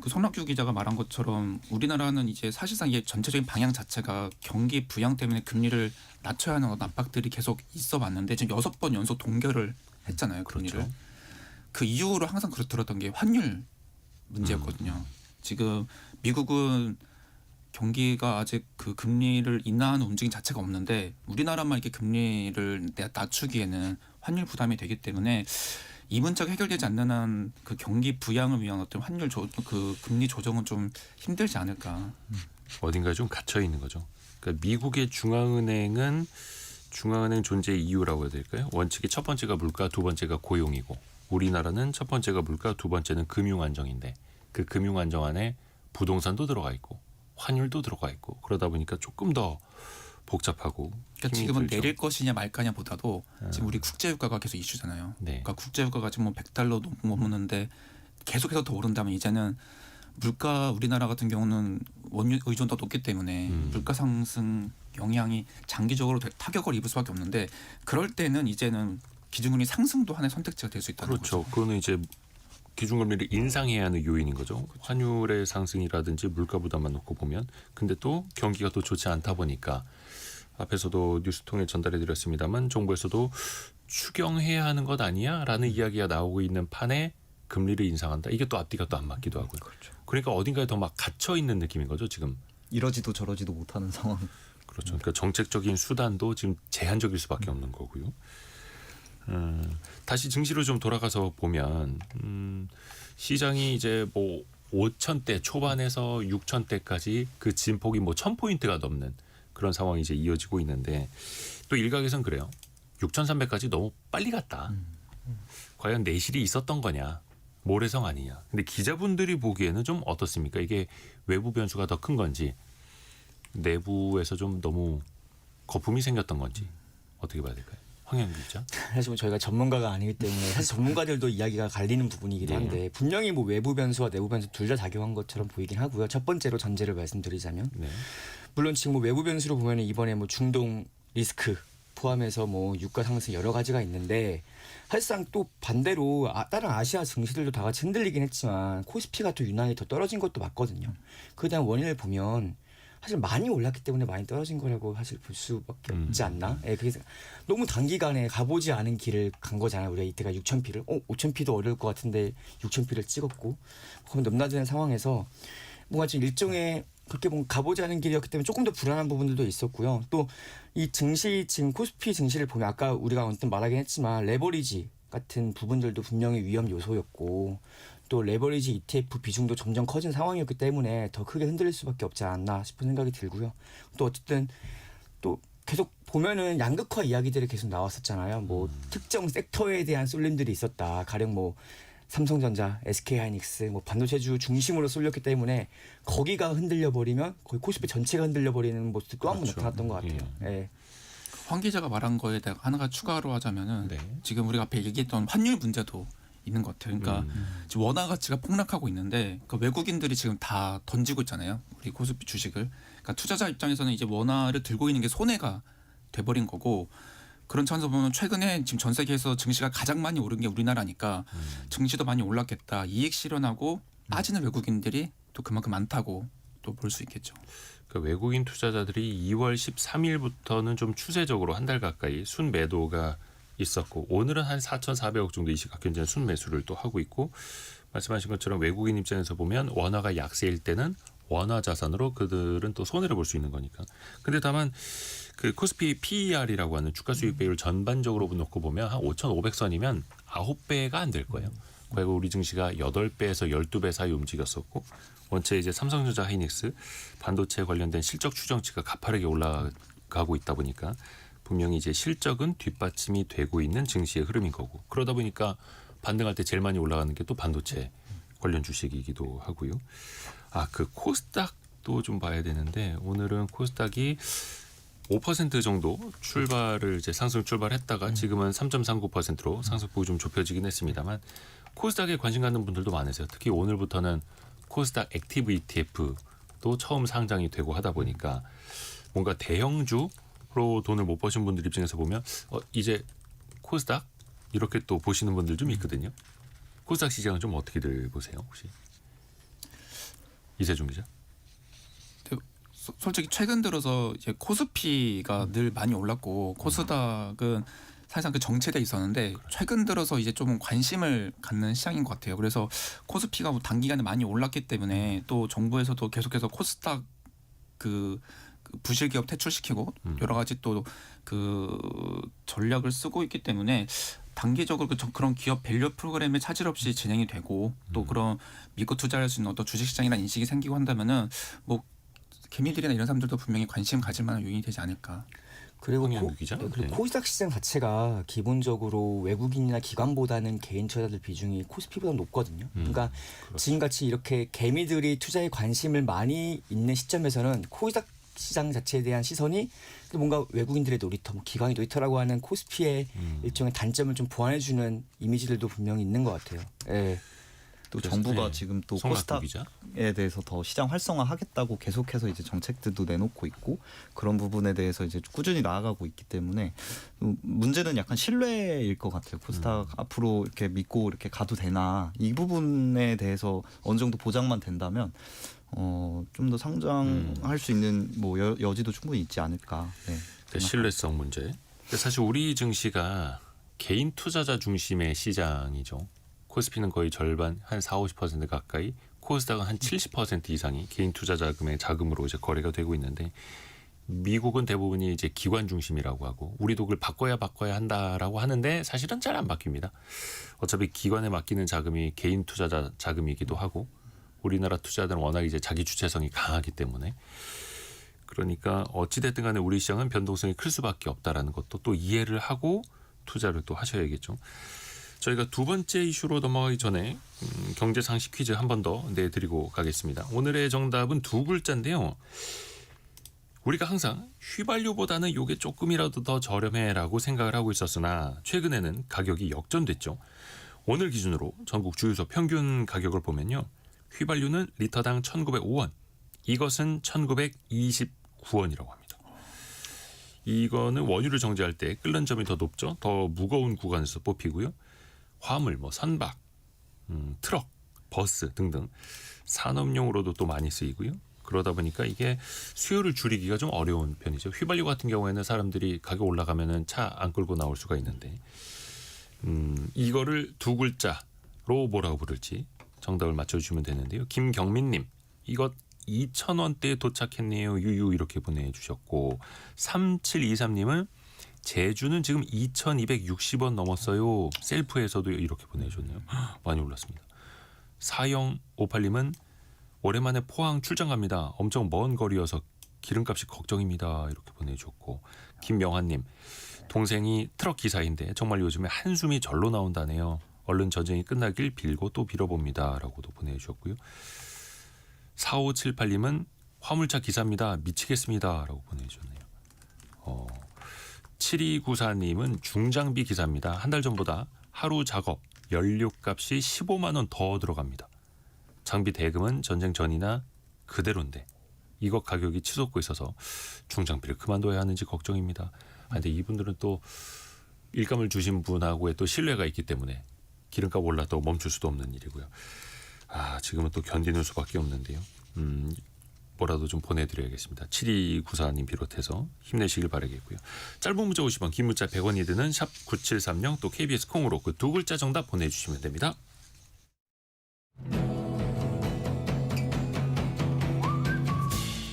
그 손학규 기자가 말한 것처럼 우리나라는 이제 사실상 이게 전체적인 방향 자체가 경기 부양 때문에 금리를 낮춰야 하는 어떤 압박들이 계속 있어 왔는데 지금 6번 연속 동결을 했잖아요. 그런 그렇죠. 일을. 그 이후로 항상 들었던 게 환율 문제였거든요. 지금 미국은 경기가 아직 그 금리를 인하하는 움직임 자체가 없는데 우리나라만 이렇게 금리를 낮추기에는 환율 부담이 되기 때문에 이 문제가 해결되지 않는 한 그 경기 부양을 위한 어떤 환율 그 금리 조정은 좀 힘들지 않을까 어딘가에 좀 갇혀 있는 거죠. 그러니까 미국의 중앙은행 존재 이유라고 해야 될까요? 원칙이 첫 번째가 물가, 두 번째가 고용이고 우리나라는 첫 번째가 물가, 두 번째는 금융 안정인데 그 금융 안정 안에 부동산도 들어가 있고 환율도 들어가 있고 그러다 보니까 조금 더 복잡하고 그러니까 힘이 지금은 들죠. 내릴 것이냐 말 거냐보다도 지금 우리 국제유가가 계속 이슈잖아요. 네. 그러니까 국제유가가 지금 뭐 100달러 넘는데 계속해서 더 오른다면 이제는 물가 우리나라 같은 경우는 원유 의존도가 높기 때문에 물가 상승 영향이 장기적으로 타격을 입을 수밖에 없는데 그럴 때는 이제는 기준금리 상승도 하나의 선택지가 될 수 있다는 그렇죠. 거죠. 그거는 이제 기준금리를 인상해야 하는 요인인 거죠. 환율의 상승이라든지 물가 부담만 놓고 보면. 근데 또 경기가 또 좋지 않다 보니까 앞에서도 뉴스 통해 전달해 드렸습니다만 정부에서도 추경해야 하는 것 아니야? 라는 이야기가 나오고 있는 판에 금리를 인상한다. 이게 또 앞뒤가 또 안 맞기도 하고요. 그러니까 어딘가에 더 막 갇혀 있는 느낌인 거죠, 지금. 이러지도 저러지도 못하는 상황. 그렇죠. 그러니까 정책적인 수단도 지금 제한적일 수밖에 없는 거고요. 다시 증시로 좀 돌아가서 보면 시장이 이제 뭐 5,000대 초반에서 6,000대까지 그 진폭이 뭐 1,000포인트가 넘는 그런 상황이 이제 이어지고 있는데 또 일각에선 그래요. 6,300까지 너무 빨리 갔다. 과연 내실이 있었던 거냐? 모래성 아니냐? 근데 기자분들이 보기에는 좀 어떻습니까? 이게 외부 변수가 더 큰 건지 내부에서 좀 너무 거품이 생겼던 건지 어떻게 봐야 될까요? 황영규 기자. 사실 뭐 저희가 전문가가 아니기 때문에 사실 전문가들도 이야기가 갈리는 부분이기도 한데 분명히 뭐 외부 변수와 내부 변수 둘 다 작용한 것처럼 보이긴 하고요. 첫 번째로 전제를 말씀드리자면 네. 물론 지금 뭐 외부 변수로 보면 이번에 뭐 중동 리스크 포함해서 뭐 유가 상승 여러 가지가 있는데 사실상 또 반대로 다른 아시아 증시들도 다 같이 흔들리긴 했지만 코스피가 또 유난히 더 떨어진 것도 맞거든요. 그에 대한 원인을 보면 사실 많이 올랐기 때문에 많이 떨어진 거라고 사실 볼 수밖에 없지 않나? 예, 그래서 너무 단기간에 가보지 않은 길을 간 거잖아요. 우리가 이때가 6,000피를 5,000피도 어려울 것 같은데 6,000피를 찍었고 그럼 넘나드는 상황에서 뭔가 좀 일종의 그렇게 보면 가보지 않은 길이었기 때문에 조금 더 불안한 부분들도 있었고요. 또 이 증시 지금 코스피 증시를 보면 아까 우리가 언뜻 말하긴 했지만 레버리지 같은 부분들도 분명히 위험 요소였고 또 레버리지 ETF 비중도 점점 커진 상황이었기 때문에 더 크게 흔들릴 수밖에 없지 않나 싶은 생각이 들고요. 또 어쨌든 또 계속 보면은 양극화 이야기들이 계속 나왔었잖아요. 뭐 특정 섹터에 대한 쏠림들이 있었다. 가령 뭐 삼성전자, SK하이닉스, 뭐 반도체주 중심으로 쏠렸기 때문에 거기가 흔들려 버리면 거의 코스피 전체가 흔들려 버리는 모습이 또 한 번 그렇죠. 나타났던 것 같아요. 예. 황 기자가 말한 거에 대해 하나가 추가로 하자면은 네. 지금 우리가 앞에 얘기했던 환율 문제도 있는 것 같아요. 그러니까 지금 원화 가치가 폭락하고 있는데 그 외국인들이 지금 다 던지고 있잖아요. 우리 코스피 주식을. 그러니까 투자자 입장에서는 이제 원화를 들고 있는 게 손해가 돼버린 거고 그런 차원에서 보면 최근에 지금 전 세계에서 증시가 가장 많이 오른 게 우리나라니까 증시도 많이 올랐겠다. 이익 실현하고 빠지는 외국인들이 또 그만큼 많다고 또 볼 수 있겠죠. 그러니까 외국인 투자자들이 2월 13일부터는 좀 추세적으로 한 달 가까이 순매도가 있었고 오늘은 한 4,400억 정도 이 시각 현재는 순매수를 또 하고 있고 말씀하신 것처럼 외국인 입장에서 보면 원화가 약세일 때는 원화 자산으로 그들은 또 손해를 볼 수 있는 거니까. 근데 다만 그 코스피 PER이라고 하는 주가 수익 비율 전반적으로 놓고 보면 한 5,500선이면 9배가 안 될 거예요. 과거 우리 증시가 8배에서 12배 사이 움직였었고 원체 이제 삼성전자 하이닉스 반도체 관련된 실적 추정치가 가파르게 올라가고 있다 보니까 분명히 이제 실적은 뒷받침이 되고 있는 증시의 흐름인 거고 그러다 보니까 반등할 때 제일 많이 올라가는 게 또 반도체 관련 주식이기도 하고요. 그 코스닥도 좀 봐야 되는데 오늘은 코스닥이 5% 정도 출발을 이제 상승 출발했다가 지금은 3.39%로 상승폭이 좀 좁혀지긴 했습니다만 코스닥에 관심 갖는 분들도 많으세요. 특히 오늘부터는 코스닥 액티브 ETF도 처음 상장이 되고 하다 보니까 뭔가 대형주로 돈을 못 버신 분들 입장에서 보면 이제 코스닥 이렇게 또 보시는 분들 좀 있거든요. 코스닥 시장은 좀 어떻게들 보세요 혹시? 이세종 기자. 솔직히 최근 들어서 이제 코스피가 늘 많이 올랐고 코스닥은 사실상 그 정체돼 있었는데 최근 들어서 이제 좀 관심을 갖는 시장인 것 같아요. 그래서 코스피가 뭐 단기간에 많이 올랐기 때문에 또 정부에서도 계속해서 코스닥 그 부실 기업 퇴출시키고 여러 가지 또 그 전략을 쓰고 있기 때문에 단기적으로 그런 기업 밸류 프로그램에 차질 없이 진행이 되고 또 그런 믿고 투자할 수 있는 어떤 주식시장이라는 인식이 생기고 한다면은 뭐 개미들이나 이런 사람들도 분명히 관심 가질 만한 요인이 되지 않을까. 그리고 황현우 기자? 그리고 네. 코스닥 시장 자체가 기본적으로 외국인이나 기관보다는 개인 투자자들 비중이 코스피보다 높거든요. 그러니까 지금같이 이렇게 개미들이 투자에 관심을 많이 있는 시점에서는 코스닥 시장 자체에 대한 시선이 뭔가 외국인들의 놀이터, 뭐 기관의 놀이터라고 하는 코스피의 일종의 단점을 좀 보완해주는 이미지들도 분명히 있는 것 같아요. 예. 또 그래서, 정부가 네. 지금 또 송학규 기자? 코스닥에 대해서 더 시장 활성화하겠다고 계속해서 이제 정책들도 내놓고 있고 그런 부분에 대해서 이제 꾸준히 나아가고 있기 때문에 문제는 약간 신뢰일 것 같아요. 코스닥 앞으로 이렇게 믿고 이렇게 가도 되나 이 부분에 대해서 어느 정도 보장만 된다면 좀 더 상장할 수 있는 뭐 여지도 충분히 있지 않을까. 네. 네, 신뢰성 문제. 근데 사실 우리 증시가 개인 투자자 중심의 시장이죠. 코스피는 거의 절반 한 40-50% 가까이, 코스닥은 한 70% 이상이 개인 투자 자금의 자금으로 이제 거래가 되고 있는데 미국은 대부분이 이제 기관 중심이라고 하고 우리도 그걸 바꿔야 한다라고 하는데 사실은 잘 안 바뀝니다. 어차피 기관에 맡기는 자금이 개인 투자자 자금이기도 하고 우리나라 투자자들은 워낙 이제 자기 주체성이 강하기 때문에 그러니까 어찌됐든 간에 우리 시장은 변동성이 클 수밖에 없다라는 것도 또 이해를 하고 투자를 또 하셔야겠죠. 저희가 두 번째 이슈로 넘어가기 전에 경제 상식 퀴즈 한 번 더 내드리고 가겠습니다. 오늘의 정답은 두 글자인데요. 우리가 항상 휘발유보다는 이게 조금이라도 더 저렴해라고 생각을 하고 있었으나 최근에는 가격이 역전됐죠. 오늘 기준으로 전국 주유소 평균 가격을 보면요. 휘발유는 리터당 1,905원, 이것은 1,929원이라고 합니다. 이거는 원유를 정제할 때 끓는 점이 더 높죠. 더 무거운 구간에서 뽑히고요. 화물, 뭐 선박, 트럭, 버스 등등 산업용으로도 또 많이 쓰이고요. 그러다 보니까 이게 수요를 줄이기가 좀 어려운 편이죠. 휘발유 같은 경우에는 사람들이 가격 올라가면은 차 안 끌고 나올 수가 있는데 이거를 두 글자로 뭐라고 부를지 정답을 맞춰주시면 되는데요. 김경민님, 이것 2,000원대에 도착했네요. 유유 이렇게 보내주셨고 3723님은 제주는 지금 2,260원 넘었어요. 셀프에서도 이렇게 보내주셨네요. 많이 올랐습니다. 4058님은 오랜만에 포항 출장 갑니다. 엄청 먼 거리여서 기름값이 걱정입니다. 이렇게 보내주셨고 김명환님, 동생이 트럭 기사인데 정말 요즘에 한숨이 절로 나온다네요. 얼른 전쟁이 끝나길 빌고 또 빌어봅니다. 라고도 보내주셨고요. 4578님은 화물차 기사입니다. 미치겠습니다. 라고 보내주셨네요. 7294님은 중장비 기사입니다. 한 달 전보다 하루 작업, 연료값이 15만 원 더 들어갑니다. 장비 대금은 전쟁 전이나 그대로인데 이것 가격이 치솟고 있어서 중장비를 그만둬야 하는지 걱정입니다. 근데 이분들은 또 일감을 주신 분하고의 또 신뢰가 있기 때문에 기름값 올라도 멈출 수도 없는 일이고요. 지금은 또 견디는 수밖에 없는데요. 뭐라도 좀 보내드려야겠습니다. 7294님 비롯해서 힘내시길 바라겠고요. 짧은 문자 50원, 긴 문자 100원이 드는 샵 9730 또 KBS 콩으로 그 두 글자 정답 보내주시면 됩니다.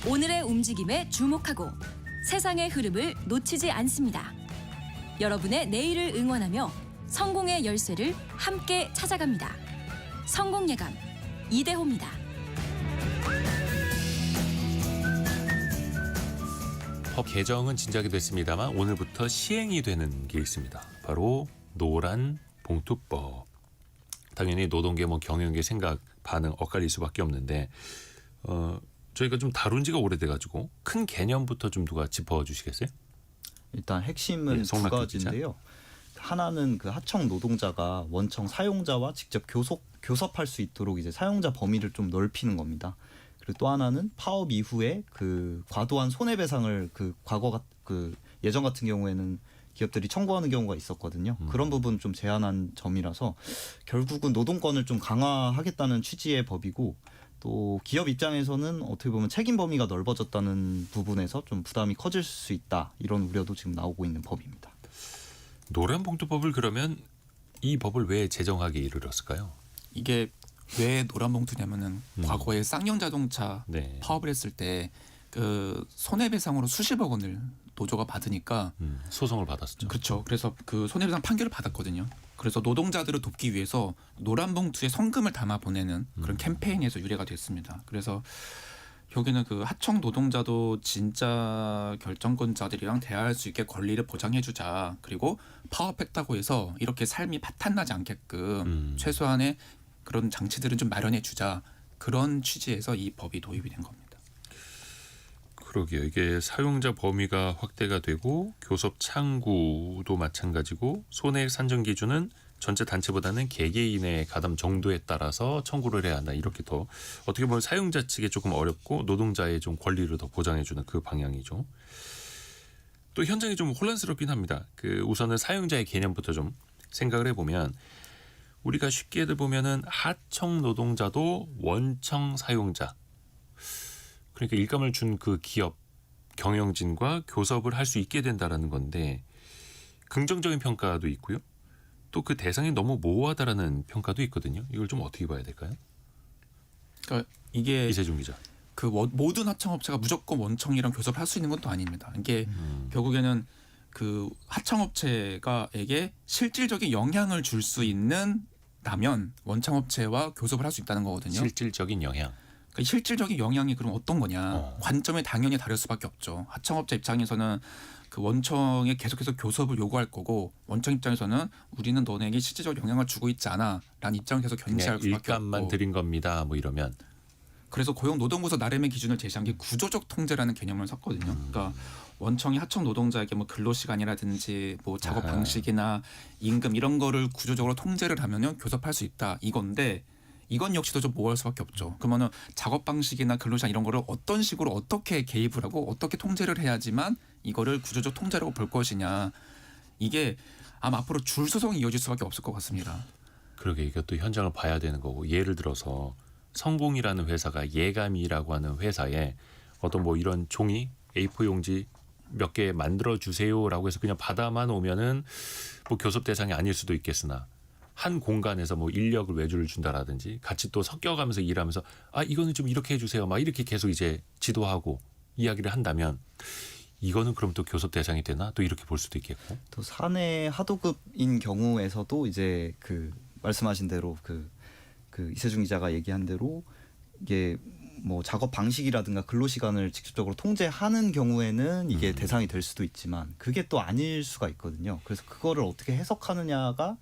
오늘의 움직임에 주목하고 세상의 흐름을 놓치지 않습니다. 여러분의 내일을 응원하며 성공의 열쇠를 함께 찾아갑니다. 성공예감 이대호입니다. 법 개정은 진작이 됐습니다만 오늘부터 시행이 되는 게 있습니다. 바로 노란 봉투법. 당연히 노동계, 경영계 생각, 반응 엇갈릴 수밖에 없는데 저희가 좀 다룬 지가 오래돼가지고 큰 개념부터 좀 누가 짚어주시겠어요? 일단 핵심은 네, 두 송학규 가지인데요. 하나는 그 하청 노동자가 원청 사용자와 직접 교섭할 수 있도록 이제 사용자 범위를 좀 넓히는 겁니다. 그리고 또 하나는 파업 이후에 그 과도한 손해배상을 그 예전 같은 경우에는 기업들이 청구하는 경우가 있었거든요. 그런 부분 좀 제한한 점이라서 결국은 노동권을 좀 강화하겠다는 취지의 법이고 또 기업 입장에서는 어떻게 보면 책임 범위가 넓어졌다는 부분에서 좀 부담이 커질 수 있다. 이런 우려도 지금 나오고 있는 법입니다. 노란 봉투법을 그러면 이 법을 왜 제정하게 이르렀을까요? 이게 왜 노란 봉투냐면은 과거에 쌍용 자동차 네. 파업을 했을 때 그 손해배상으로 수십억 원을 노조가 받으니까 소송을 받았었죠. 그렇죠. 그래서 그 손해배상 판결을 받았거든요. 그래서 노동자들을 돕기 위해서 노란 봉투에 성금을 담아 보내는 그런 캠페인에서 유래가 됐습니다. 그래서 여기는 그 하청 노동자도 진짜 결정권자들이랑 대화할 수 있게 권리를 보장해주자. 그리고 파업했다고 해서 이렇게 삶이 파탄나지 않게끔 최소한의 그런 장치들은 좀 마련해주자. 그런 취지에서 이 법이 도입이 된 겁니다. 그러게요. 이게 사용자 범위가 확대가 되고 교섭 창구도 마찬가지고 손해액 산정 기준은 전체 단체보다는 개개인의 가담 정도에 따라서 청구를 해야 한다. 이렇게 더 어떻게 보면 사용자 측에 조금 어렵고 노동자의 좀 권리를 더 보장해주는 그 방향이죠. 또 현장이 좀 혼란스럽긴 합니다. 그 우선은 사용자의 개념부터 좀 생각을 해보면 우리가 쉽게들 보면은 하청 노동자도 원청 사용자. 그러니까 일감을 준 그 기업 경영진과 교섭을 할 수 있게 된다라는 건데 긍정적인 평가도 있고요. 또 그 대상이 너무 모호하다라는 평가도 있거든요. 이걸 좀 어떻게 봐야 될까요? 그러니까 이게 이세준 기자. 그 모든 하청업체가 무조건 원청이랑 교섭을 할 수 있는 것도 아닙니다. 이게 결국에는 그 하청업체가에게 실질적인 영향을 줄 수 있는다면 원청업체와 교섭을 할 수 있다는 거거든요. 실질적인 영향. 그러니까 실질적인 영향이 그럼 어떤 거냐? 관점이 당연히 다를 수밖에 없죠. 하청업체 입장에서는 그 원청에 계속해서 교섭을 요구할 거고 원청 입장에서는 우리는 너네에게 실질적 영향을 주고 있지 않아라는 입장을 계속 견지할 그냥 수밖에 일감만 없고. 드린 겁니다. 뭐 이러면 그래서 고용노동부에서 나름의 기준을 제시한 게 구조적 통제라는 개념을 썼거든요. 그러니까 원청이 하청 노동자에게 뭐 근로시간이라든지 뭐 작업 아하. 방식이나 임금 이런 거를 구조적으로 통제를 하면요 교섭할 수 있다 이건데 이건 역시도 좀 모호할 수밖에 없죠. 그러면은 작업 방식이나 근로시간 이런 거를 어떤 식으로 어떻게 개입을 하고 어떻게 통제를 해야지만 이거를 구조적 통제라고 볼 것이냐. 이게 아마 앞으로 줄 소송이 이어질 수밖에 없을 것 같습니다. 그러게 이것도 현장을 봐야 되는 거고 예를 들어서 성공이라는 회사가 예감이라고 하는 회사에 어떤 뭐 이런 종이 A4 용지 몇 개 만들어 주세요라고 해서 그냥 받아만 오면은 뭐 교섭 대상이 아닐 수도 있겠으나 한 공간에서 뭐 인력을 외주를 준다라든지 같이 또 섞여가면서 일하면서 아 이거는 좀 이렇게 해주세요 막 이렇게 계속 이제 지도하고 이야기를 한다면 이거는 그럼 또 교섭 대상이 되나 또 이렇게 볼 수도 있겠고 또 사내 하도급인 경우에서도 이제 그 말씀하신 대로 그 이세준 기자가 얘기한 대로 이게 뭐 작업 방식이라든가 근로 시간을 직접적으로 통제하는 경우에는 이게 대상이 될 수도 있지만 그게 또 아닐 수가 있거든요. 그래서 그거를 어떻게 해석하느냐가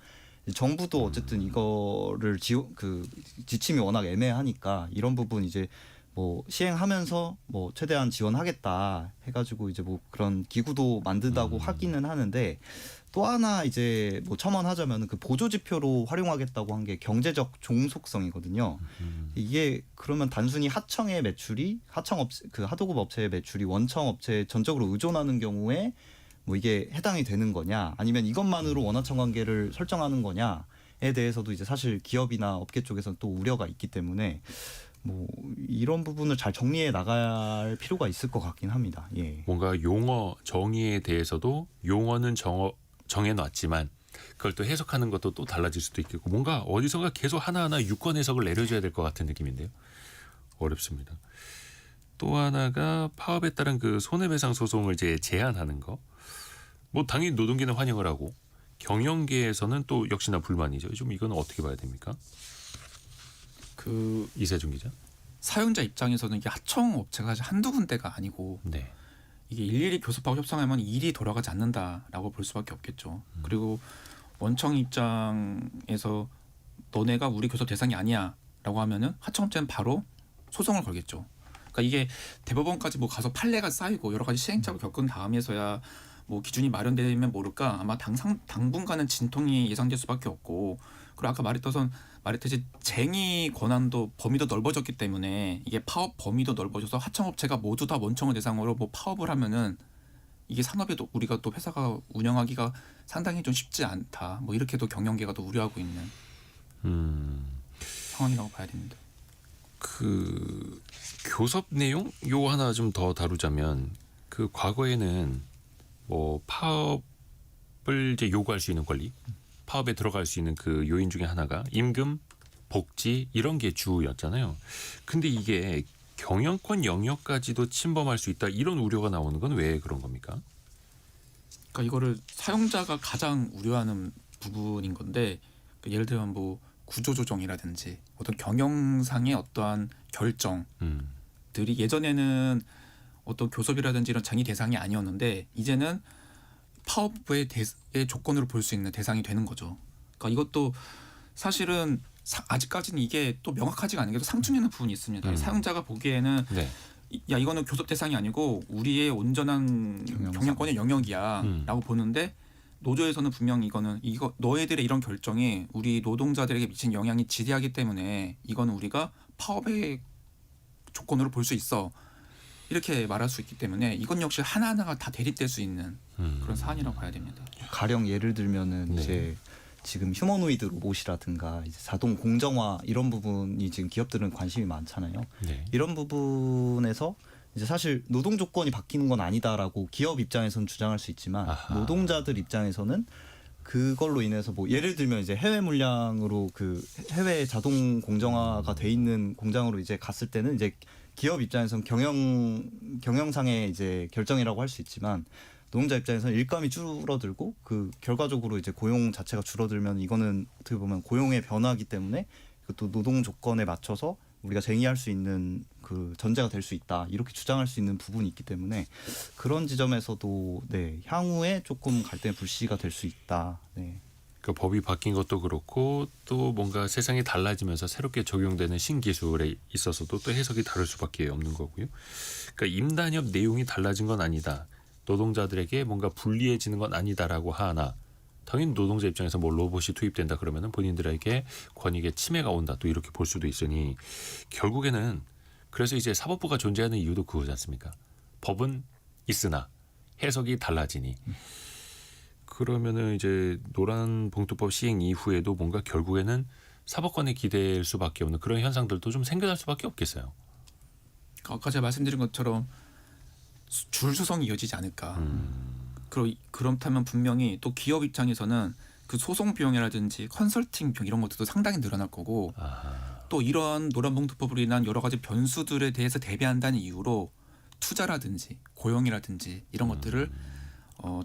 정부도 어쨌든 이거를 지침이 워낙 애매하니까 이런 부분 이제 뭐 시행하면서 뭐 최대한 지원하겠다 해가지고 이제 뭐 그런 기구도 만든다고 하기는 하는데 또 하나 이제 뭐 첨언하자면 그 보조 지표로 활용하겠다고 한 게 경제적 종속성이거든요. 이게 그러면 단순히 하청의 매출이 하청업체 그 하도급 업체의 매출이 원청 업체에 전적으로 의존하는 경우에 뭐 이게 해당이 되는 거냐 아니면 이것만으로 원하청 관계를 설정하는 거냐에 대해서도 이제 사실 기업이나 업계 쪽에서는 또 우려가 있기 때문에 뭐 이런 부분을 잘 정리해 나갈 필요가 있을 것 같긴 합니다. 예. 뭔가 용어 정의에 대해서도 용어는 정해놨지만 그걸 또 해석하는 것도 또 달라질 수도 있겠고 뭔가 어디선가 계속 하나하나 유권 해석을 내려줘야 될 것 같은 느낌인데요. 어렵습니다. 또 하나가 파업에 따른 그 손해배상 소송을 이제 제한하는 거. 뭐 당연히 노동계는 환영을 하고 경영계에서는 또 역시나 불만이죠. 좀 이건 어떻게 봐야 됩니까? 그 이세준 기자. 사용자 입장에서는 이게 하청 업체가 한두 군데가 아니고 네. 이게 일일이 교섭하고 협상하면 일이 돌아가지 않는다라고 볼 수밖에 없겠죠. 그리고 원청 입장에서 너네가 우리 교섭 대상이 아니야라고 하면은 하청업체는 바로 소송을 걸겠죠. 그러니까 이게 대법원까지 뭐 가서 판례가 쌓이고 여러 가지 시행착오를 겪은 다음에서야 뭐 기준이 마련되면 모를까 아마 당분간은 진통이 예상될 수밖에 없고 그리고 아까 말했듯이 쟁의 권한도 범위도 넓어졌기 때문에 이게 파업 범위도 넓어져서 하청업체가 모두 다 원청을 대상으로 뭐 파업을 하면은 이게 산업에도 우리가 또 회사가 운영하기가 상당히 좀 쉽지 않다. 뭐 이렇게도 경영계가 또 우려하고 있는 상황이라고 봐야 됩니다. 그 교섭 내용 요 하나 좀 더 다루자면 그 과거에는 뭐 파업을 이제 요구할 수 있는 권리, 파업에 들어갈 수 있는 그 요인 중에 하나가 임금, 복지 이런 게 주였잖아요. 근데 이게 경영권 영역까지도 침범할 수 있다 이런 우려가 나오는 건 왜 그런 겁니까? 그러니까 이거를 사용자가 가장 우려하는 부분인 건데 그러니까 예를 들면 뭐 구조조정이라든지 어떤 경영상의 어떠한 결정 것들이 예전에는 어떤 교섭이라든지 이런 쟁의 대상이 아니었는데 이제는 파업의 조건으로 볼 수 있는 대상이 되는 거죠. 그러니까 이것도 사실은 아직까지는 이게 또 명확하지가 않은 게 또 상충되는 부분이 있습니다. 사용자가 보기에는 네. 야 이거는 교섭 대상이 아니고 우리의 온전한 경영권의 영역이야라고 보는데 노조에서는 분명히 이거 너희들의 이런 결정이 우리 노동자들에게 미친 영향이 지대하기 때문에 이거는 우리가 파업의 조건으로 볼 수 있어. 이렇게 말할 수 있기 때문에 이건 역시 하나하나가 다 대립될 수 있는 그런 사안이라고 봐야 됩니다. 가령 예를 들면은 네. 이제 지금 휴머노이드 로봇이라든가 이제 자동 공정화 이런 부분이 지금 기업들은 관심이 많잖아요. 네. 이런 부분에서 이제 사실 노동 조건이 바뀌는 건 아니다라고 기업 입장에서는 주장할 수 있지만 아하. 노동자들 입장에서는 그걸로 인해서 뭐 예를 들면 이제 해외 물량으로 그 해외 자동 공정화가 돼 있는 공장으로 이제 갔을 때는 이제 기업 입장에서는 경영상의 이제 결정이라고 할 수 있지만 노동자 입장에서는 일감이 줄어들고 그 결과적으로 이제 고용 자체가 줄어들면 이거는 어떻게 보면 고용의 변화이기 때문에 또 노동 조건에 맞춰서 우리가 쟁의할 수 있는 그 전제가 될 수 있다 이렇게 주장할 수 있는 부분이 있기 때문에 그런 지점에서도 네 향후에 조금 갈등의 불씨가 될 수 있다. 네. 그 법이 바뀐 것도 그렇고 또 뭔가 세상이 달라지면서 새롭게 적용되는 신기술에 있어서도 또 해석이 다를 수밖에 없는 거고요. 그러니까 임단협 내용이 달라진 건 아니다. 노동자들에게 뭔가 불리해지는 건 아니다라고 하나 당연히 노동자 입장에서 뭐 로봇이 투입된다 그러면은 본인들에게 권익에 침해가 온다 또 이렇게 볼 수도 있으니 결국에는 그래서 이제 사법부가 존재하는 이유도 그거지 않습니까? 법은 있으나 해석이 달라지니 그러면은 이제 노란봉투법 시행 이후에도 뭔가 결국에는 사법권에 기댈 수밖에 없는 그런 현상들도 좀 생겨날 수밖에 없겠어요. 아까 제가 말씀드린 것처럼 줄수성이 이어지지 않을까. 그렇다면 분명히 또 기업 입장에서는 그 소송 비용이라든지 컨설팅 비용 이런 것들도 상당히 늘어날 거고 또 이런 노란봉투법으로 인한 여러 가지 변수들에 대해서 대비한다는 이유로 투자라든지 고용이라든지 이런 것들을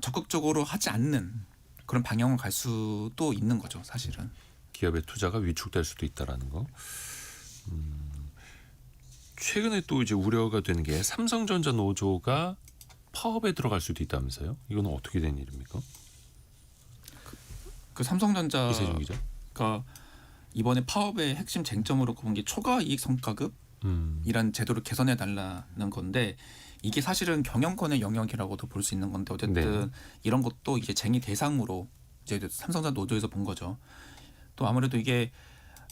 적극적으로 하지 않는 그런 방향으로 갈 수도 있는 거죠, 사실은. 기업의 투자가 위축될 수도 있다라는 거. 최근에 또 이제 우려가 되는 게 삼성전자 노조가 파업에 들어갈 수도 있다면서요? 이건 어떻게 된 일입니까? 그 삼성전자가 이세준 기자. 이번에 파업의 핵심 쟁점으로 본 게 초과 이익 성과급 이란 제도를 개선해 달라는 건데 이게 사실은 경영권의 영역이라고도 볼 수 있는 건데 어쨌든 네. 이런 것도 이제 쟁의 대상으로 이제 삼성전자 노조에서 본 거죠. 또 아무래도 이게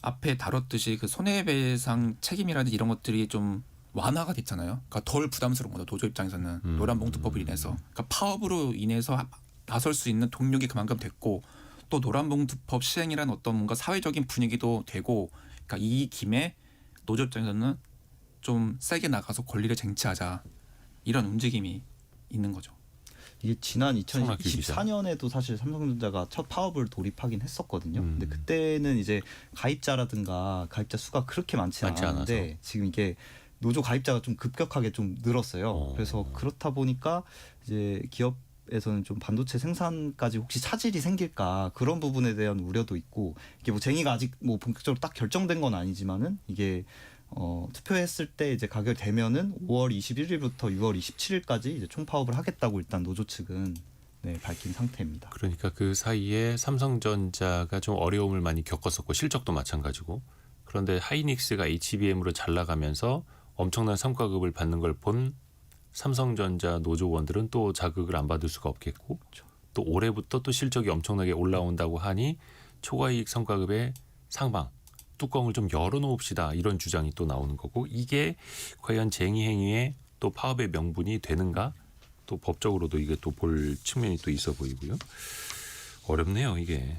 앞에 다뤘듯이 그 손해배상 책임이라든지 이런 것들이 좀 완화가 됐잖아요. 그러니까 덜 부담스러운 거죠. 노조 입장에서는 노란봉투법으로 인해서. 그러니까 파업으로 인해서 나설 수 있는 동력이 그만큼 됐고 또 노란봉투법 시행이라는 어떤 뭔가 사회적인 분위기도 되고 그러니까 이 김에 노조 입장에서는 좀 세게 나가서 권리를 쟁취하자 이런 움직임이 있는 거죠. 이게 지난 송학규 기자. 2024년에도 사실 삼성전자가 첫 파업을 돌입하긴 했었거든요. 근데 그때는 이제 가입자라든가 가입자 수가 그렇게 많지 않았는데 않아서. 지금 이게 노조 가입자가 좀 급격하게 좀 늘었어요. 그래서 그렇다 보니까 이제 기업에서는 좀 반도체 생산까지 혹시 차질이 생길까 그런 부분에 대한 우려도 있고 이게 뭐 쟁의가 아직 뭐 본격적으로 딱 결정된 건 아니지만은 이게 투표했을 때 이제 가결되면은 5월 21일부터 6월 27일까지 이제 총파업을 하겠다고 일단 노조 측은 네, 밝힌 상태입니다. 그러니까 그 사이에 삼성전자가 좀 어려움을 많이 겪었었고 실적도 마찬가지고 그런데 하이닉스가 HBM으로 잘 나가면서 엄청난 성과급을 받는 걸 본 삼성전자 노조원들은 또 자극을 안 받을 수가 없겠고 또 올해부터 또 실적이 엄청나게 올라온다고 하니 초과이익 성과급의 상방 뚜껑을 좀 열어놓읍시다 이런 주장이 또 나오는 거고 이게 과연 쟁의 행위에 또 파업의 명분이 되는가 또 법적으로도 이게 또 볼 측면이 또 있어 보이고요. 어렵네요 이게.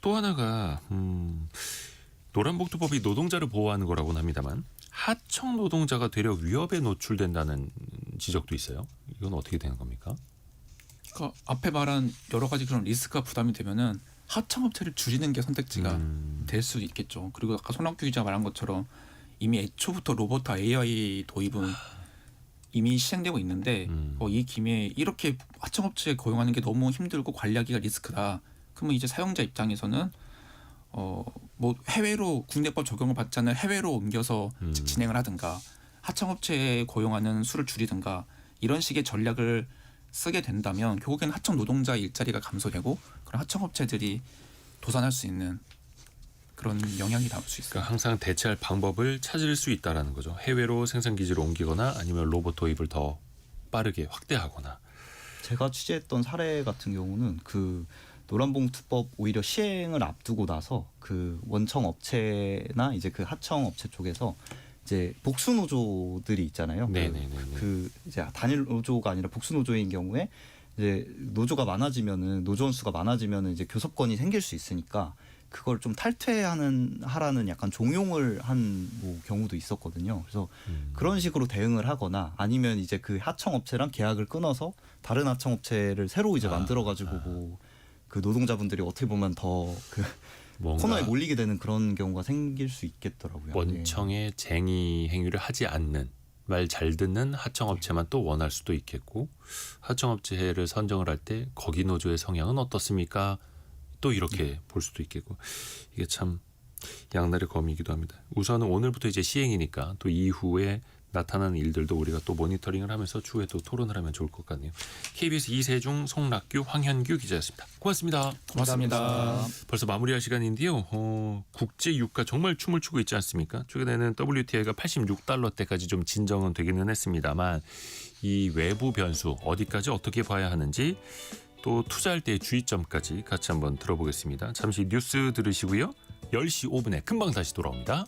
또 하나가 노란봉투법이 노동자를 보호하는 거라고는 합니다만 하청 노동자가 되려 위협에 노출된다는 지적도 있어요. 이건 어떻게 되는 겁니까? 그러니까 앞에 말한 여러 가지 그런 리스크가 부담이 되면은 하청업체를 줄이는 게 선택지가 될 수 있겠죠. 그리고 아까 손학규 기자 말한 것처럼 이미 애초부터 로봇과 AI 도입은 이미 시행되고 있는데 이 김에 이렇게 하청업체에 고용하는 게 너무 힘들고 관리하기가 리스크다. 그러면 이제 사용자 입장에서는 뭐 해외로 국내법 적용을 받지 않는 해외로 옮겨서 진행을 하든가 하청업체에 고용하는 수를 줄이든가 이런 식의 전략을 쓰게 된다면 결국에는 하청 노동자 일자리가 감소되고 그런 하청업체들이 도산할 수 있는 그런 영향이 나올 수 있어요. 그러니까 항상 대체할 방법을 찾을 수 있다라는 거죠. 해외로 생산 기지를 옮기거나 아니면 로봇 도입을 더 빠르게 확대하거나. 제가 취재했던 사례 같은 경우는 그 노란봉투법 오히려 시행을 앞두고 나서 그 원청 업체나 이제 그 하청 업체 쪽에서 이제 복수 노조들이 있잖아요. 네네네. 그 이제 단일 노조가 아니라 복수 노조인 경우에 이제 노조가 많아지면은 노조원 수가 많아지면은 이제 교섭권이 생길 수 있으니까 그걸 좀 하라는 약간 종용을 한 뭐 경우도 있었거든요. 그래서 그런 식으로 대응을 하거나 아니면 이제 그 하청업체랑 계약을 끊어서 다른 하청업체를 새로 이제 만들어가지고 뭐 그 노동자분들이 어떻게 보면 더 그 코너에 몰리게 되는 그런 경우가 생길 수 있겠더라고요. 원청의 쟁의 행위를 하지 않는 말 잘 듣는 하청업체만 또 원할 수도 있겠고 하청업체를 선정을 할 때 거기 노조의 성향은 어떻습니까? 또 이렇게 볼 수도 있겠고 이게 참 양날의 검이기도 합니다. 우선은 오늘부터 이제 시행이니까 또 이후에 나타나는 일들도 우리가 또 모니터링을 하면서 추후에 또 토론을 하면 좋을 것 같네요. KBS 이세중, 송락규, 황현규 기자였습니다. 고맙습니다. 고맙습니다. 벌써 마무리할 시간인데요. 국제 유가 정말 춤을 추고 있지 않습니까? 최근에는 WTI가 86달러대까지 좀 진정은 되기는 했습니다만 이 외부 변수 어디까지 어떻게 봐야 하는지 또 투자할 때의 주의점까지 같이 한번 들어보겠습니다. 잠시 뉴스 들으시고요. 10시 5분에 금방 다시 돌아옵니다.